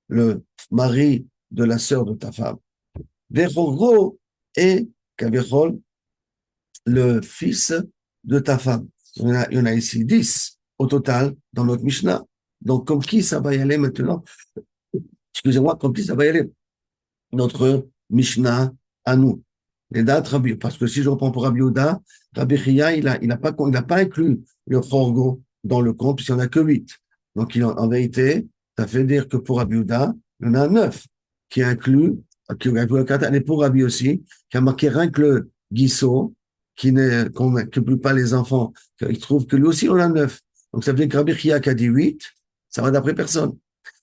le mari de la sœur de ta femme, Vechorgo et Kavechol, le fils de ta femme. Il y en a ici 10 au total dans notre Mishnah. Donc, comme qui ça va y aller maintenant? Excusez-moi, comme qui ça va y aller? Notre Mishnah à nous. Les dates Rabbi, parce que si je reprends pour Rabbi Yehuda, Rabbi Chia, il a pas inclus le Forgo dans le compte, puisqu'il n'y en a que 8. Donc, en vérité, ça fait dire que pour Rabbi Yehuda, il y en a 9 qui inclut, qui inclut le Katan, et pour Rabbi aussi, qui a marqué rien que le Guissot, qu'on n'inclut pas les enfants, il trouve que lui aussi, on a 9. Donc, ça veut dire que Rabbi Chia qui a dit 8, ça va d'après personne.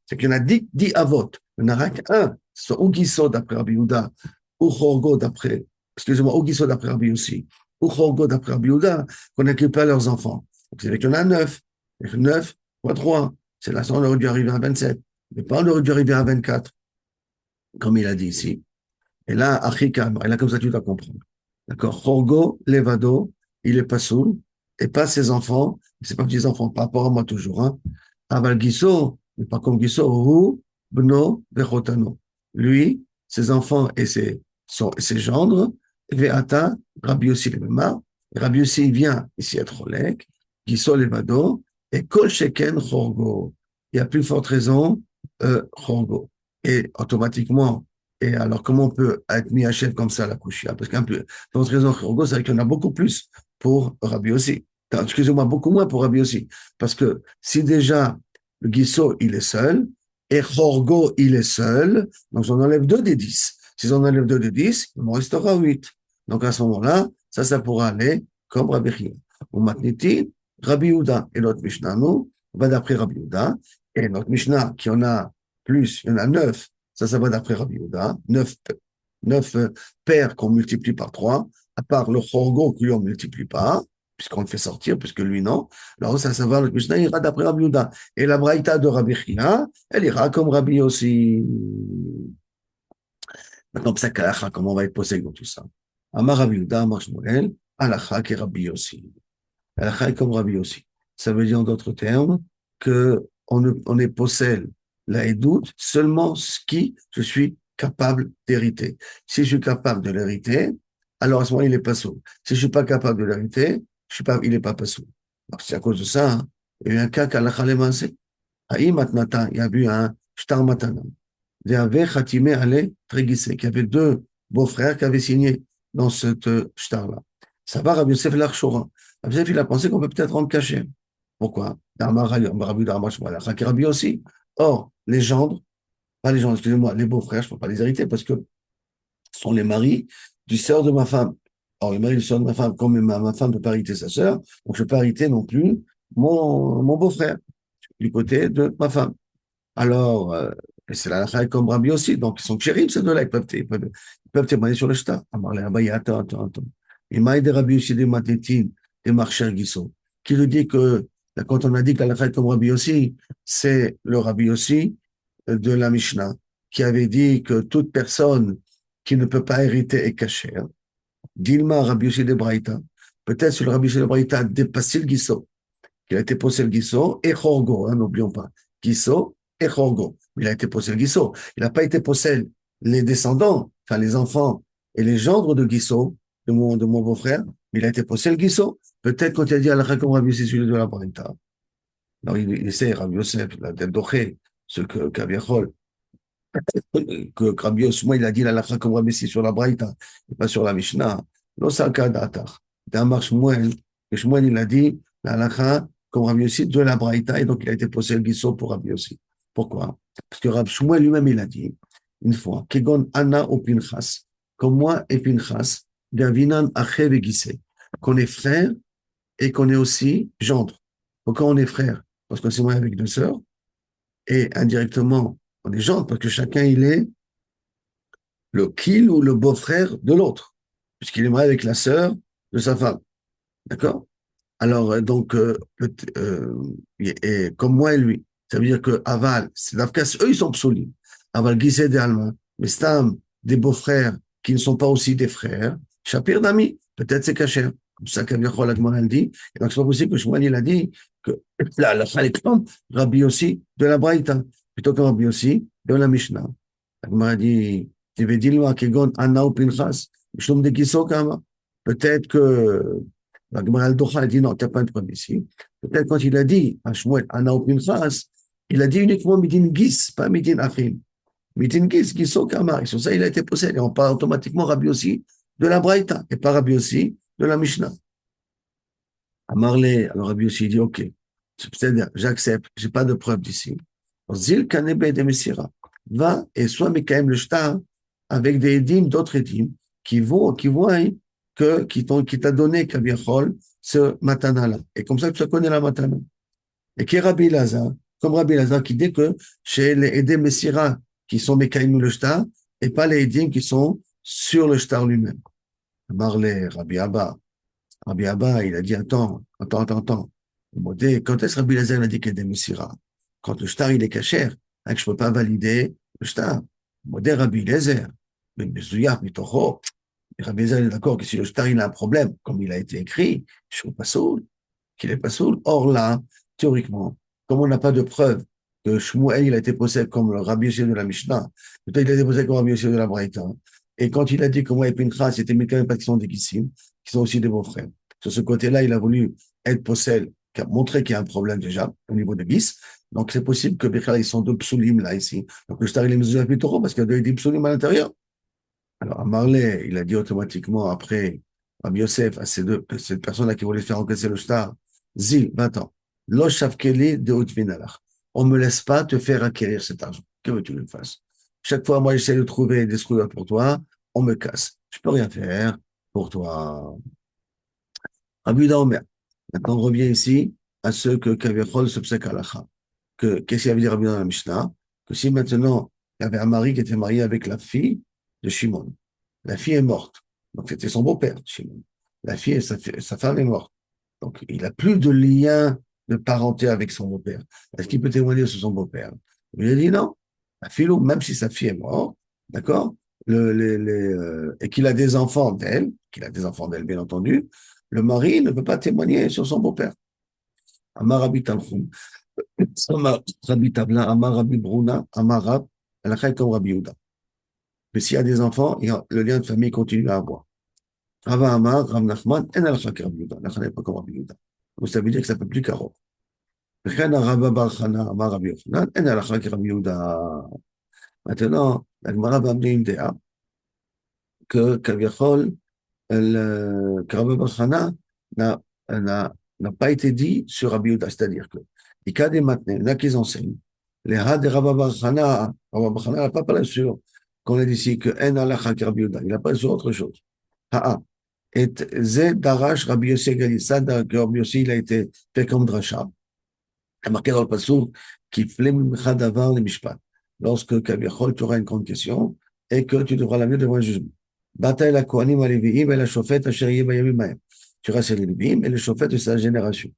C'est qu'il y en a 10 avot. Il n'y en a qu'un, soit ou Guissot d'après Rabbi Yehuda, ou Chorgo d'après, excusez-moi, ou Guissot d'après Rabbi aussi, ou Chorgo d'après Rabbi Yehuda, qu'on n'inclut pas leurs enfants. Donc, c'est qu'il y en a 9. 9 fois 3. C'est là, ça, on aurait dû arriver à 27. Mais pas on aurait dû arriver à 24, comme il a dit ici. Et là, Achikam, et là, comme ça, tu dois comprendre. D'accord? Chorgo, Levado, il est pas sourd, et pas ses enfants, c'est pas petits-enfants, par rapport à moi toujours, hein. Aval Gisso, mais pas comme Gisso, Hu, Bno, Vechotano. Lui, ses enfants et ses gendres, Veata, Rabbi Yossi le Memar, Rabbi Yossi, il vient ici à Trolek, Gisso Levado, et Kol Sheken Chorgo. Il y a plus forte raison, Chorgo. Et automatiquement, et alors, comment on peut être mis à chef comme ça à la Kushia? Parce qu'un peu, dans cette raison, c'est vrai qu'il y en a beaucoup plus pour Rabbi aussi. Excusez-moi, beaucoup moins pour Rabbi aussi. Parce que si déjà le Guisso, il est seul, et Chorgo, il est seul, donc on enlève 2 des 10. Si on enlève 2 des 10, il m'en restera 8. Donc à ce moment-là, ça pourra aller comme Rabbi Chia. Ou Matniti, Rabbi Yehuda et notre Mishnah, nous, on va d'après Rabbi Yehuda, et notre Mishnah, qui en a plus, il y en a 9. Ça va d'après Rabbi Yehuda. 9 paires qu'on multiplie par 3, à part le Chorgo que lui on ne multiplie pas, puisqu'on le fait sortir, puisque lui non. Alors ça va, le Mishnah ira d'après Rabbi Yehuda. Et la Braïta de Rabbi Chia, elle ira comme Rabbi aussi. Maintenant, comment on va être possède dans tout ça? Amar Rabbi Yehuda, Amar Shmuel, Alacha qui est Rabbi aussi. Alacha est comme Rabbi aussi. Ça veut dire en d'autres termes que on est possède la édoute seulement ce qui je suis capable d'hériter. Si je suis capable de l'hériter, alors à ce moment il est pas sourd. Si je suis pas capable de l'hériter, il est pas sourd. C'est à cause de ça, hein. Il y a eu un cas qu'Allah Lemansé. Aïe Matnata, il y a eu un Shtar Matana. Il y avait Khatime Ale Tréguissé, qui avait 2 beaux-frères qui avaient signé dans cette Shtar-là. Ça va, Rabbi Yosef Larchora. Rabbi Yosef, il a pensé qu'on peut peut-être rendre caché. Pourquoi? Rabbi aussi. Or, les gendres, pas les gendres, excusez-moi, les beaux-frères, je ne peux pas les hériter parce que ce sont les maris du sœur de ma femme. Or, le mari du sœur de ma femme, comme ma femme ne peut pas hériter sa sœur, donc je ne peux pas hériter non plus mon beau-frère du côté de ma femme. Alors, et c'est la lacha comme Rabbi aussi, donc ils sont chéris, ces deux-là, ils peuvent témoigner sur le shtar. Attends. Et Maïd de Rabbi aussi des Matnétines, des marcheurs Guissot, qui lui dit que, quand on a dit que la lacha est comme Rabbi aussi, c'est le Rabbi aussi de la Mishnah, qui avait dit que toute personne qui ne peut pas hériter est cachère. Dilma Rabbi aussi de Braïta, peut-être sur le Rabbi Yossi de la Braïta a dépassé le Gisso, qu'il a été posé le Gisso et Chorgo, hein, n'oublions pas. Gisso et Chorgo. Il a été posé le Gisso. Il n'a pas été posé les descendants, enfin les enfants et les gendres de Gisso, de mon beau-frère, mais il a été posé le Gisso. Peut-être quand il a dit Allah comme Rabbi Yossi, celui de la Braïta. Alors il essaie, Rabbi Yosef, la tête d'Oché, ce que Kaviachol, que Rabbi Yosef, moi, il a dit la lacha comme Rabbi Yossi sur la Braïta, et pas sur la Mishnah. Non, c'est un cas d'attard. D'un marche Shmuel, et Shmuel, il a dit la lacha comme Rabbi Yossi de la Braïta, et donc il a été posé le guisseau pour Rabbi Yossi. Pourquoi? Parce que Rabbi Shmuel lui-même, il a dit, une fois, Kegon Anna ou Pinchas, comme moi et Pinchas, Gavinan Achev et Gissé, qu'on est frères et qu'on est aussi gendre. Pourquoi on est frères? Parce qu'on s'est marié avec deux sœurs, et indirectement, on est gendre, parce que chacun, il est le kill ou le beau-frère de l'autre, puisqu'il est marié avec la sœur de sa femme. D'accord? Alors, donc, et comme moi et lui, ça veut dire que Aval, c'est l'Afkas, eux, ils sont psaulis. Aval, Gisèle et Alma, mais Stam, des beaux-frères qui ne sont pas aussi des frères, Shapir d'ami, peut-être c'est caché. Comme ça, Kaviachol Agman dit. Et donc, c'est pas possible que Shmuel, il a dit que la Khalekam, Rabbi aussi de la Braïta, plutôt que Rabbi aussi de la Mishnah. Agman a dit, tu veux dire, Kegon, Anna ou Pinchas, Mishum de Giso Kama. Peut-être que la Gemara al-Docha a dit non, tu n'as pas de preuve ici. Peut-être quand il a dit à Shmuel, Anna ou Pinchas, il a dit uniquement Midin Gis, pas Midin Achim. Midin Gis, Giso Kama. Et sur ça, il a été possédé. On parle automatiquement Rabbi aussi de la Braïta et pas Rabbi aussi de la Mishnah. À Marley, alors Rabbi aussi dit ok, c'est-à-dire j'accepte, j'ai pas de preuve d'ici. Zil Kanebe de Messira, va et sois Mekaim le Shtar avec des édimes, d'autres édimes qui voient qui t'a donné Kaviachol ce matana-là. Et comme ça, tu connais la matana. Et qui est Rabbi Lazare, comme Rabbi Lazare qui dit que chez les Edé Messira qui sont Mekaim le Shtar et pas les édimes qui sont sur le Shtar lui-même. Marley, Rabbi Abba, il a dit, attends. Quand est-ce que Rabbi Lazare a dit qu'il y a des Messira? Quand le shtar, il est cachère, hein, que je ne peux pas valider le shtar. Modé Rabbi Lazare, mais Mezouya, Mitocho, Rabbi Lazare est d'accord que si le shtar, il a un problème, comme il a été écrit, je ne suis pas saoul, qu'il n'est pas saoul. Or là, théoriquement, comme on n'a pas de preuve que Shmuel, il a été possédé comme le Rabbi Yossi de la Mishnah, peut-être il a été possédé comme Rabbi Yossi de la Braïta, et quand il a dit que moi et Pinchas, c'était quand même pas qui sont des Kissim, qui sont aussi des beaux-frères. Sur ce côté-là, il a voulu être possède, montrer qu'il y a un problème déjà au niveau de Gis. Donc, c'est possible que Bechal, ils sont deux psoulim là, ici. Donc, le shtar, il est mesuré plus tôt parce qu'il y a deux psoulim à l'intérieur. Alors, à Marley, il a dit automatiquement après, à Yosef, à cette personne-là qui voulait faire encaisser le shtar, Zil, 20 ans. Lo shavkeli de utvinalach. On ne me laisse pas te faire acquérir cet argent. Que veux-tu que je fasse? Chaque fois, moi, j'essaie de trouver des scruples pour toi, on me casse. Je peux rien faire pour toi. Rabbi Yehuda Omer. Maintenant, on revient ici à ce que Kaviachol se psek halacha. Qu'est-ce qu'il avait dit Rabbi Yehuda dans la Mishnah? Que si maintenant, il y avait un mari qui était marié avec la fille de Shimon, la fille est morte. Donc, c'était son beau-père, Shimon. La fille et sa femme est morte. Donc, il n'a plus de lien de parenté avec son beau-père. Est-ce qu'il peut témoigner sur son beau-père? Il a dit non. La fille, même si sa fille est morte, d'accord, et qu'il a des enfants d'elle, bien entendu, le mari ne peut pas témoigner sur son beau-père. Amar Rabbi Talchum, Amar Rabbi Tabla, Amar Rabbi Bruna, Amar Rab, Alachai comme Rabbi Yehuda. Mais s'il y a des enfants, le lien de famille continue à avoir. Rava Amar, Rav Nachman, En Alachai comme Rabbi Yehuda. Alachai n'est pas comme Rabbi Yehuda. Donc ça veut dire que ça ne peut plus qu'à maintenant, la Gemara va amener une déa que Kaviachol, que Rabbi Barchana n'a pas été dit sur Rabbi Yehuda, c'est-à-dire que les cas des matnés, il y en a qui enseignent, les has de Rabbi Barchana n'a pas parlé sur, qu'on a dit ici, que En alacha que Rabbi Yehuda, il a parlé sur autre chose. Et Zé Darash Rabbi Yossi Gali, ça, que Rabbi Yossi, il a été fait comme drasha. Il y a marqué dans le Passour, qui flemme chadavar le mishpat. Lorsque Kaviachol, tu auras une grande question, et que tu devras l'amener devant un jugement. Bataille la Kohanim Aleviim et la chauffette à Chérie Bayamim. Tu restes les Léviim et le chauffette de sa génération.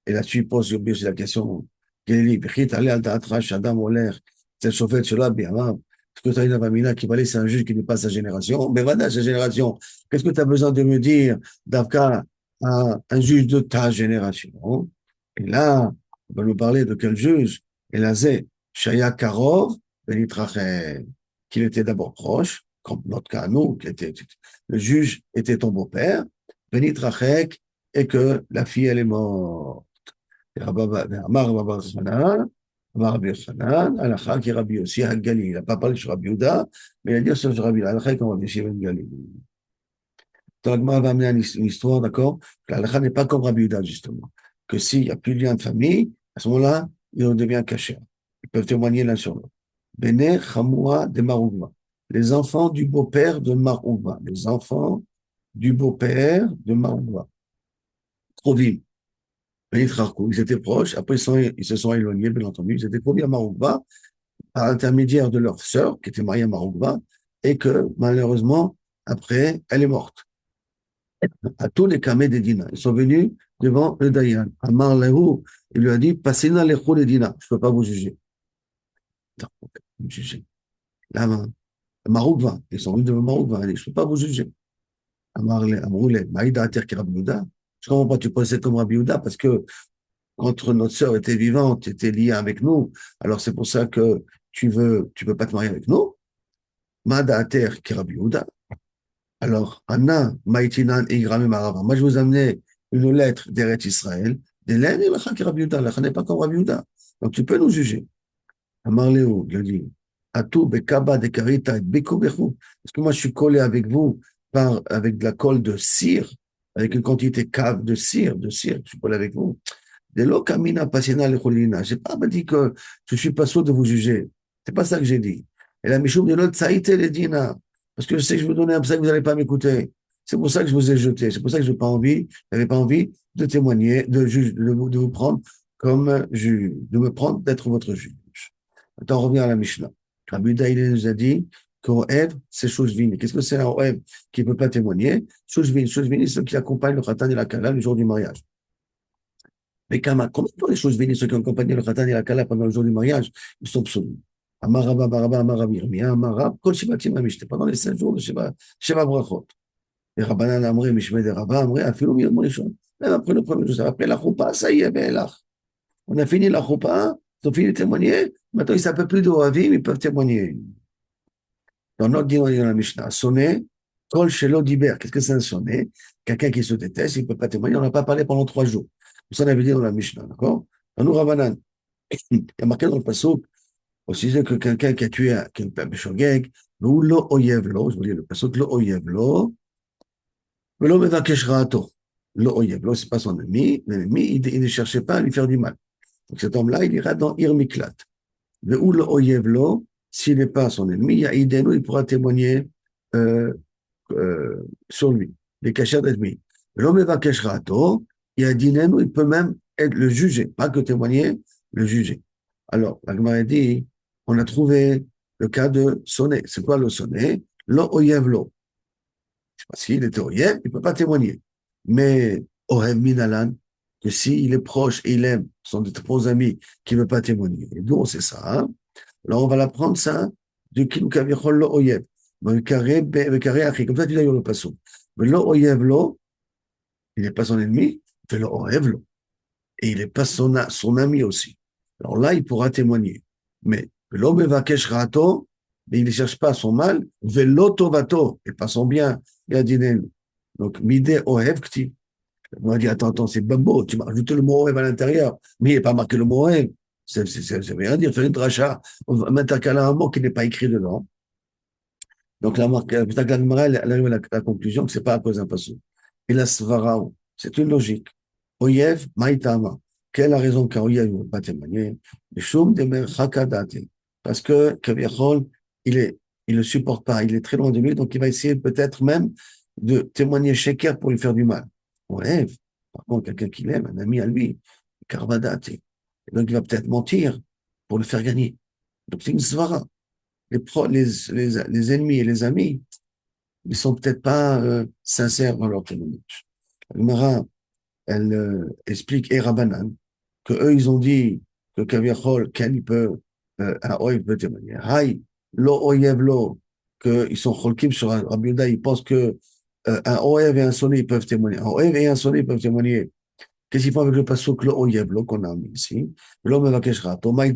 Et là-dessus, il pose bien la question, quel est l'Ibrit, allez al Ta'atra, Shadam Oler, c'est le chauffette, cela, bien, est-ce que tu as une avamina qui va laisser un juge qui n'est pas sa génération? Mais voilà, sa génération. Qu'est-ce que tu as besoin de me dire, Davka, un juge de ta génération. Et là, on va nous parler de quel juge? Elazé, Shaya Karov, Benitrachem, qu'il était d'abord proche, comme notre cas, nous, le juge était ton beau-père, Benitrachek, et que la fille, elle est morte. Amar Rabba Chanan, Amar Rabbi Chanan, Alakha qui Rabbi Yossi Hagali. Il n'a pas parlé sur Rabbi Yehuda, mais il a dit sur Rabbi Alakha comme Rabbi Yossi Hagali. Donc, la Gemara va amener une histoire, d'accord? Que l'Alakha n'est pas comme Rabbi Yehuda, justement. Que s'il n'y a plus de lien de famille, à ce moment-là, il en devient caché. Ils peuvent témoigner l'un sur l'autre. Bene Chamoua de Marougma. Les enfants du beau-père de Marougma. Les enfants du beau-père de Marougma. Krovim. Ils étaient proches. Après, ils se sont éloignés, bien entendu. Ils étaient promis à Marougma, par l'intermédiaire de leur sœur, qui était mariée à Marougma, et que, malheureusement, après, elle est morte. À tous les Kamé des Dina. Ils sont venus devant le Dayan. Amar Lehu, il lui a dit, passez-nous les roues des Dina. Je ne peux pas vous juger. Non, vous me juger. Là, Maroukva, ils sont venus devant Maroukva. Il dit, je ne peux pas vous juger. Amar Lehu, Maïda Ater qui Rabbi Yehuda. Je ne comprends pas, tu procèdes comme Rabbi Yehuda parce que quand notre sœur était vivante, tu étais liée avec nous. Alors c'est pour ça que tu peux pas te marier avec nous. Maïda Ater qui Rabbi Yehuda. Alors, Anna, Maïtinan et Igrame Marava. Moi, je vous amenais une lettre d'Eret Israël, d'Hélène et Lacha qui Rabbi Yehuda. Lacha n'est pas comme Rabbi Yehuda. Donc, tu peux nous juger. Amar Léo, il a dit, Atou, Bekaba, Dekarita, Beko, Bechou. Parce que moi, je suis collé avec vous avec de la colle de cire, avec une quantité cave de cire, je suis collé avec vous. De lo kamina pasina le cholina. J'ai pas dit que je suis pas sûr de vous juger. C'est pas ça que j'ai dit. Et la Michoum de l'autre, ça a été les dina. Parce que je sais que je vous donnais un ça que vous n'allez pas m'écouter. C'est pour ça que je vous ai jeté. C'est pour ça que je n'avais pas envie de témoigner, de vous prendre comme juge, de me prendre d'être votre juge. Maintenant, on revient à la Mishnah. Rabbi Yehuda, il nous a dit qu'Oev, c'est Shoshvin. Qu'est-ce que c'est un Oev qui ne peut pas témoigner? Shoshvin, c'est ceux qui accompagnent le Khatan et la Kala le jour du mariage. Mais combien de temps les choses viennent, ceux qui ont accompagné le Khatan et la Kala pendant le jour du mariage, ils sont psaumes. Amaraba, Baraba, Amarab, Yirmia, Amarab, Kol Shivatim Amishte, pendant les 5 jours de Sheva Brachot. Et Rabbanan Amré, Mishmed et Rabba Amré, Afilou Miyom Rishon. Même après le premier jour, après la Choupa, ça y est, Béelach. On a fini la Choupa, ils ont fini de témoigner, maintenant ils ne savent plus de Oavim, ils peuvent témoigner. Dans notre dit dans la Mishnah, sonner, Kol Shelo Diber, qu'est-ce que c'est un sonner? Quelqu'un qui se déteste, il ne peut pas témoigner, on n'a pas parlé pendant 3 jours. Ça, on avait dit dans la Mishnah, d'accord? Dans nous, Rabbanan, il y a marqué dans le Passouk, au sujet que quelqu'un qui a tué un Beshogeg, ou lo oyevlo, je vous dis le Passouk, lo oyevlo, lo mevakeshrato. Lo oyevlo, c'est pas son ennemi, l'ennemi, il ne cherchait pas à lui faire du mal. Donc cet homme-là, il ira dans Irmiklat. Le ou lo oyevlo, s'il n'est pas son ennemi, il y a ideno, il pourra témoigner euh, sur lui, les cachets d'ennemis. Lo mevakeshrato, il y a dinenu, il peut même être le juger, pas que témoigner, le juger. Alors, la Gemara dit, on a trouvé le cas de sonner. C'est quoi le sonner? Lo oyev lo. Parce qu'il était oyev, il ne peut pas témoigner. Mais oyev minalan, que s'il est proche et il aime, sont des bons amis qui ne veulent pas témoigner. Et nous, on sait ça. Hein? Alors, on va l'apprendre ça de Kilu Kavichol lo oyev. Comme ça, tu l'as eu le passage. Mais lo oyev lo, il n'est pas son ennemi, fait lo oyev lo. Et il n'est pas son ami aussi. Alors là, il pourra témoigner. Mais l'homme vakesh rato, mais il ne cherche pas son mal, velo tovato, et pas son bien. Il a dit, donc, mide ohev kti. On a dit, attends, c'est bambo, tu m'as rajouté le mot ohev à l'intérieur, mais il n'est pas marqué le mot ohev. Ça veut rien dire, faire une dracha, on va mettre un mot qui n'est pas écrit dedans. Donc, la Gemara, elle arrive à la conclusion que ce n'est pas à cause d'un passage. Et la svara, c'est une logique. Oyev, maïtama. Quelle est la raison qu'un oyev ne veut pas témoigner? Parce que Kaviachol, il ne supporte pas, il est très loin de lui, donc il va essayer peut-être même de témoigner Sheker pour lui faire du mal. Oyev, par contre, quelqu'un qu'il aime, un ami à lui, Karvadate. Donc il va peut-être mentir pour le faire gagner. Donc c'est une svara. Les ennemis et les amis, ils sont peut-être pas sincères dans leur témoignage. Gemara, elle explique et Rabbanan que eux ils ont dit que Kaviachol, Ken il peut un oeil peut témoigner. Hay lo oyev lo que ils sont cholkim sur Rabbi Yehuda, ils pensent que un Oev et un Soné, ils peuvent témoigner. Un Oev et un Soné, ils peuvent témoigner. Qu'est-ce qu'ils font avec le passouk le Oyev, lo qu'on a mis ici? L'homme va keshra, Thomas il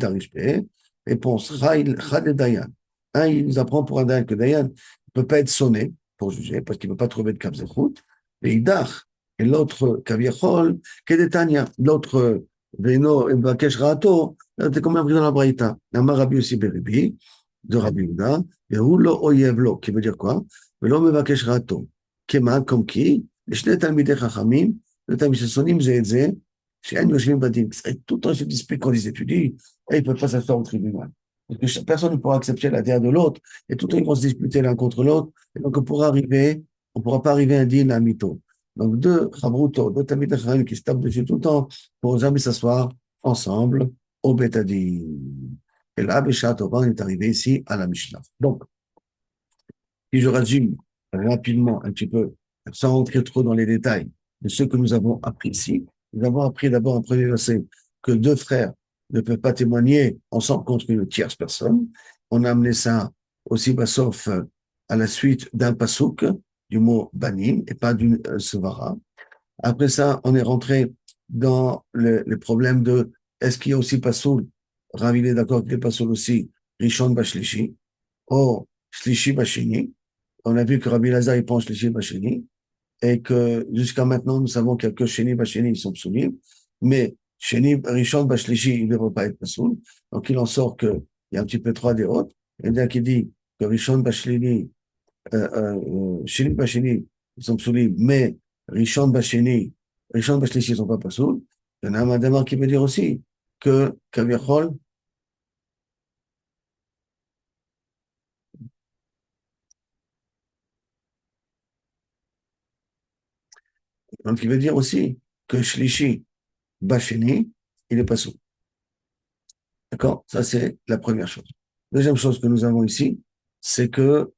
réponse, Chad et Dayan. Un, il nous apprend pour un Dayan que Dayan ne peut pas être sonné pour juger, parce qu'il ne peut pas trouver de Kabzechut. Et Idach, et l'autre, Kaviachol, Kedetania, l'autre, Veno, et Bakeshrato, t'es combien pris dans la Braïta? Amar Rabbi aussi Beribi, de Rabbi Uda, et Hulo Oyev lo, qui veut dire quoi? L'homme va keshrato. Kema, comme qui? Les Shnei Talmidei Chachamim, le Talmud Sassonim, Zézé, chez Anne Yoshvim Badim. C'est tout le temps, se dispute quand ils étudient, et ils ne peuvent pas s'asseoir au tribunal. Parce que personne ne pourra accepter la terre de l'autre, et tout le temps, ils vont se disputer l'un contre l'autre, et donc on ne pourra pas arriver à un din à mytho. Donc, deux Chabruto, deux Talmid Chachamim qui se tapent dessus tout le temps, pour jamais s'asseoir ensemble au Betadin. Et là, Béchat Oban est arrivé ici à la Mishnah. Donc, si je résume rapidement un petit peu, sans rentrer trop dans les détails, de ce que nous avons appris ici, nous avons appris d'abord en premier verset que deux frères ne peuvent pas témoigner ensemble contre une tierce personne. On a amené ça aussi, sauf à la suite d'un pasouk, du mot banim, et pas d'une sevara. Après ça, on est rentré dans le problème de est-ce qu'il y a aussi pasoul. Ravi est d'accord qu'il y a pasoul aussi, Rishon Bashlishi, ou Shlishi Bashini. On a vu que Rabbi Lazar, il pense Shlishi Bashini, et que jusqu'à maintenant, nous savons qu'il y a que Sheni Bashini, ils sont psoulim, mais Sheni Rishon Bashlishi, il ne devrait pas être pasoul. Donc, il en sort qu'il y a un petit peu trois des autres. Il y en a qui dit que Rishon Bashini, Sheni Bashini, ils sont psoulim, mais Rishon Bashini, Rishon Bashlishi, ils ne sont pas pasoul. Il y en a un madame qui veut dire aussi que Kaviachol, donc il veut dire aussi que Shlishi Bashini, il est pasoul. D'accord? Ça, c'est la première chose. Deuxième chose que nous avons ici, c'est que,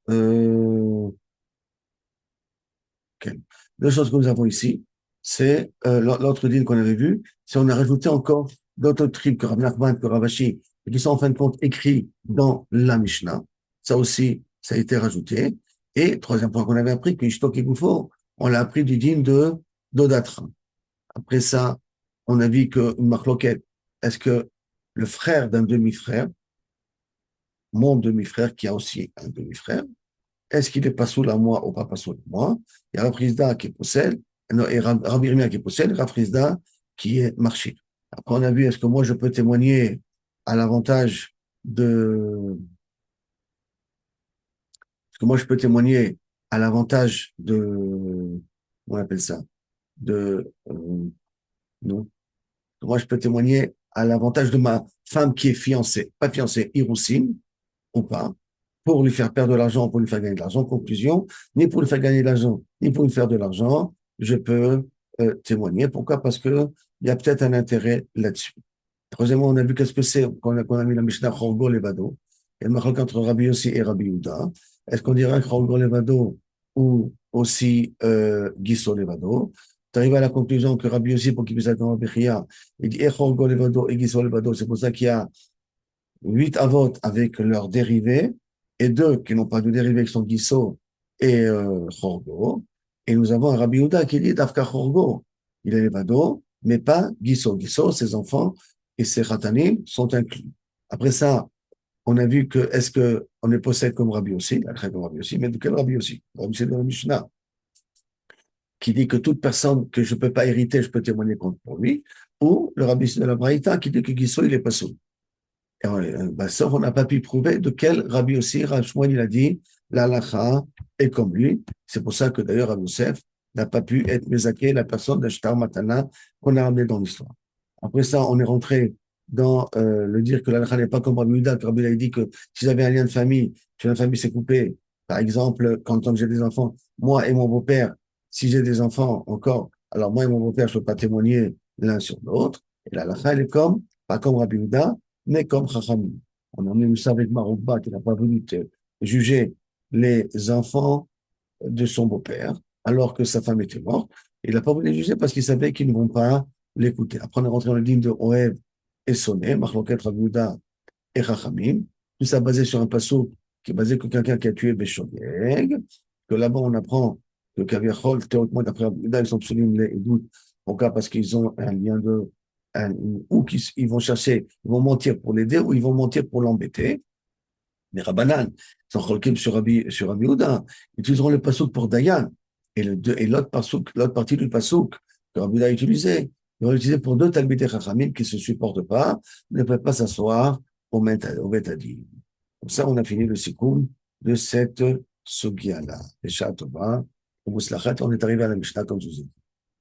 ok. Deux choses que nous avons ici, c'est l'autre deal qu'on avait vu, c'est on a rajouté encore d'autres tripes que Rav Nachman, que Ravashi, et qui sont en fin de compte écrits dans la Mishnah. Ça aussi, ça a été rajouté. Et troisième point qu'on avait appris, que Ishtok et Goufo, on l'a appris du din de d'Odatra. Après ça, on a vu que une marloquette, est-ce que le frère d'un demi-frère, mon demi-frère qui a aussi un demi-frère, est-ce qu'il est pas sous la moi ou pas sous la moi? Il y a Rafrizda qui possède, non, et Rabbi Irmia qui possède, Rafrizda qui est marché. Après, on a vu, est-ce que moi je peux témoigner à l'avantage de, est-ce que moi je peux témoigner à l'avantage de, comment on appelle ça? De, non. Moi je peux témoigner à l'avantage de ma femme qui est fiancée, pas fiancée, Hiroussim, ou pas, pour lui faire perdre de l'argent, pour lui faire gagner de l'argent. Conclusion, ni pour lui faire gagner de l'argent, ni pour lui faire de l'argent, je peux témoigner. Pourquoi? Parce que il y a peut-être un intérêt là-dessus. Troisièmement, on a vu qu'est-ce que c'est qu'on a mis la Mishnah Chorgo Levado. Il y a une marque entre Rabbi Yossi et Rabbi Yehuda. Est-ce qu'on dirait Chorgo Levado ou aussi Gisso Levado? Tu arrives à la conclusion que Rabbi Yossi, pour qu'il puisse être dans Bechia, il dit Chorgo Levado et Gisso Levado. C'est pour ça qu'il y a 8 avot avec leurs dérivés et 2 qui n'ont pas de dérivés qui sont Gisso et Chorgo. Et nous avons un Rabbi Yehuda qui dit Dafka Chorgo. Il est Levado, mais pas Gisso. Gisso, ses enfants et ses Khatanim sont inclus. Après ça, on a vu que est-ce qu'on est possède comme Rabbi aussi, comme Rabbi aussi, mais de quel Rabbi aussi? Rabbi c'est de la Mishnah, qui dit que toute personne que je ne peux pas hériter, je peux témoigner contre pour lui, ou le Rabbi de la Braïta qui dit que Gisso, il est pas sourd. Sauf on n'a pas pu prouver de quel Rabbi aussi, Rav Shmuel, il a dit, l'alacha est comme lui. C'est pour ça que d'ailleurs, Rav Youssef n'a pas pu être mésaké, la personne de Shtar Matana qu'on a ramené dans l'histoire. Après ça, on est rentré dans le dire que l'alacha n'est pas comme Rabbi Yehuda, que Rabbi Yehuda a dit que si j'avais un lien de famille, si la famille s'est coupée, par exemple, quand tant que j'ai des enfants, moi et mon beau-père, si j'ai des enfants encore, alors moi et mon beau-père, je ne peux pas témoigner l'un sur l'autre. Et l'alacha, elle est comme, pas comme Rabbi Yehuda, mais comme Chachamim. On en est eu ça avec Maroukba, qui n'a pas voulu juger les enfants de son beau-père, alors que sa femme était morte. Il n'a pas voulu les juger parce qu'il savait qu'ils ne vont pas l'écouter. Après, on est rentré dans le dîme de Oev et Soné, Machloket Rabouda et Chachamim. Tout ça basé sur un passo qui est basé sur quelqu'un qui a tué Béchogeg, que là-bas on apprend que Kaviachol, théoriquement, d'après Rabbi Yehuda, ils sont psulim les doutes, en cas parce qu'ils ont un lien de, ou ils vont chercher, ils vont mentir pour l'aider, ou ils vont mentir pour l'embêter. Mais Rabbanan, sont cholkim sur Rabbi Yehuda, ils utiliseront le pasouk pour Dayan, et l'autre pasouk, l'autre partie du pasouk que Rabbi Yehuda a utilisé, ils vont l'utiliser pour deux Talmidei Chachamim qui ne se supportent pas, ne peuvent pas s'asseoir au Betadin. Comme ça, on a fini le sikoum de cette Sugia-là. Et Tova, on est arrivé à la Mishnah comme je vous ai dit.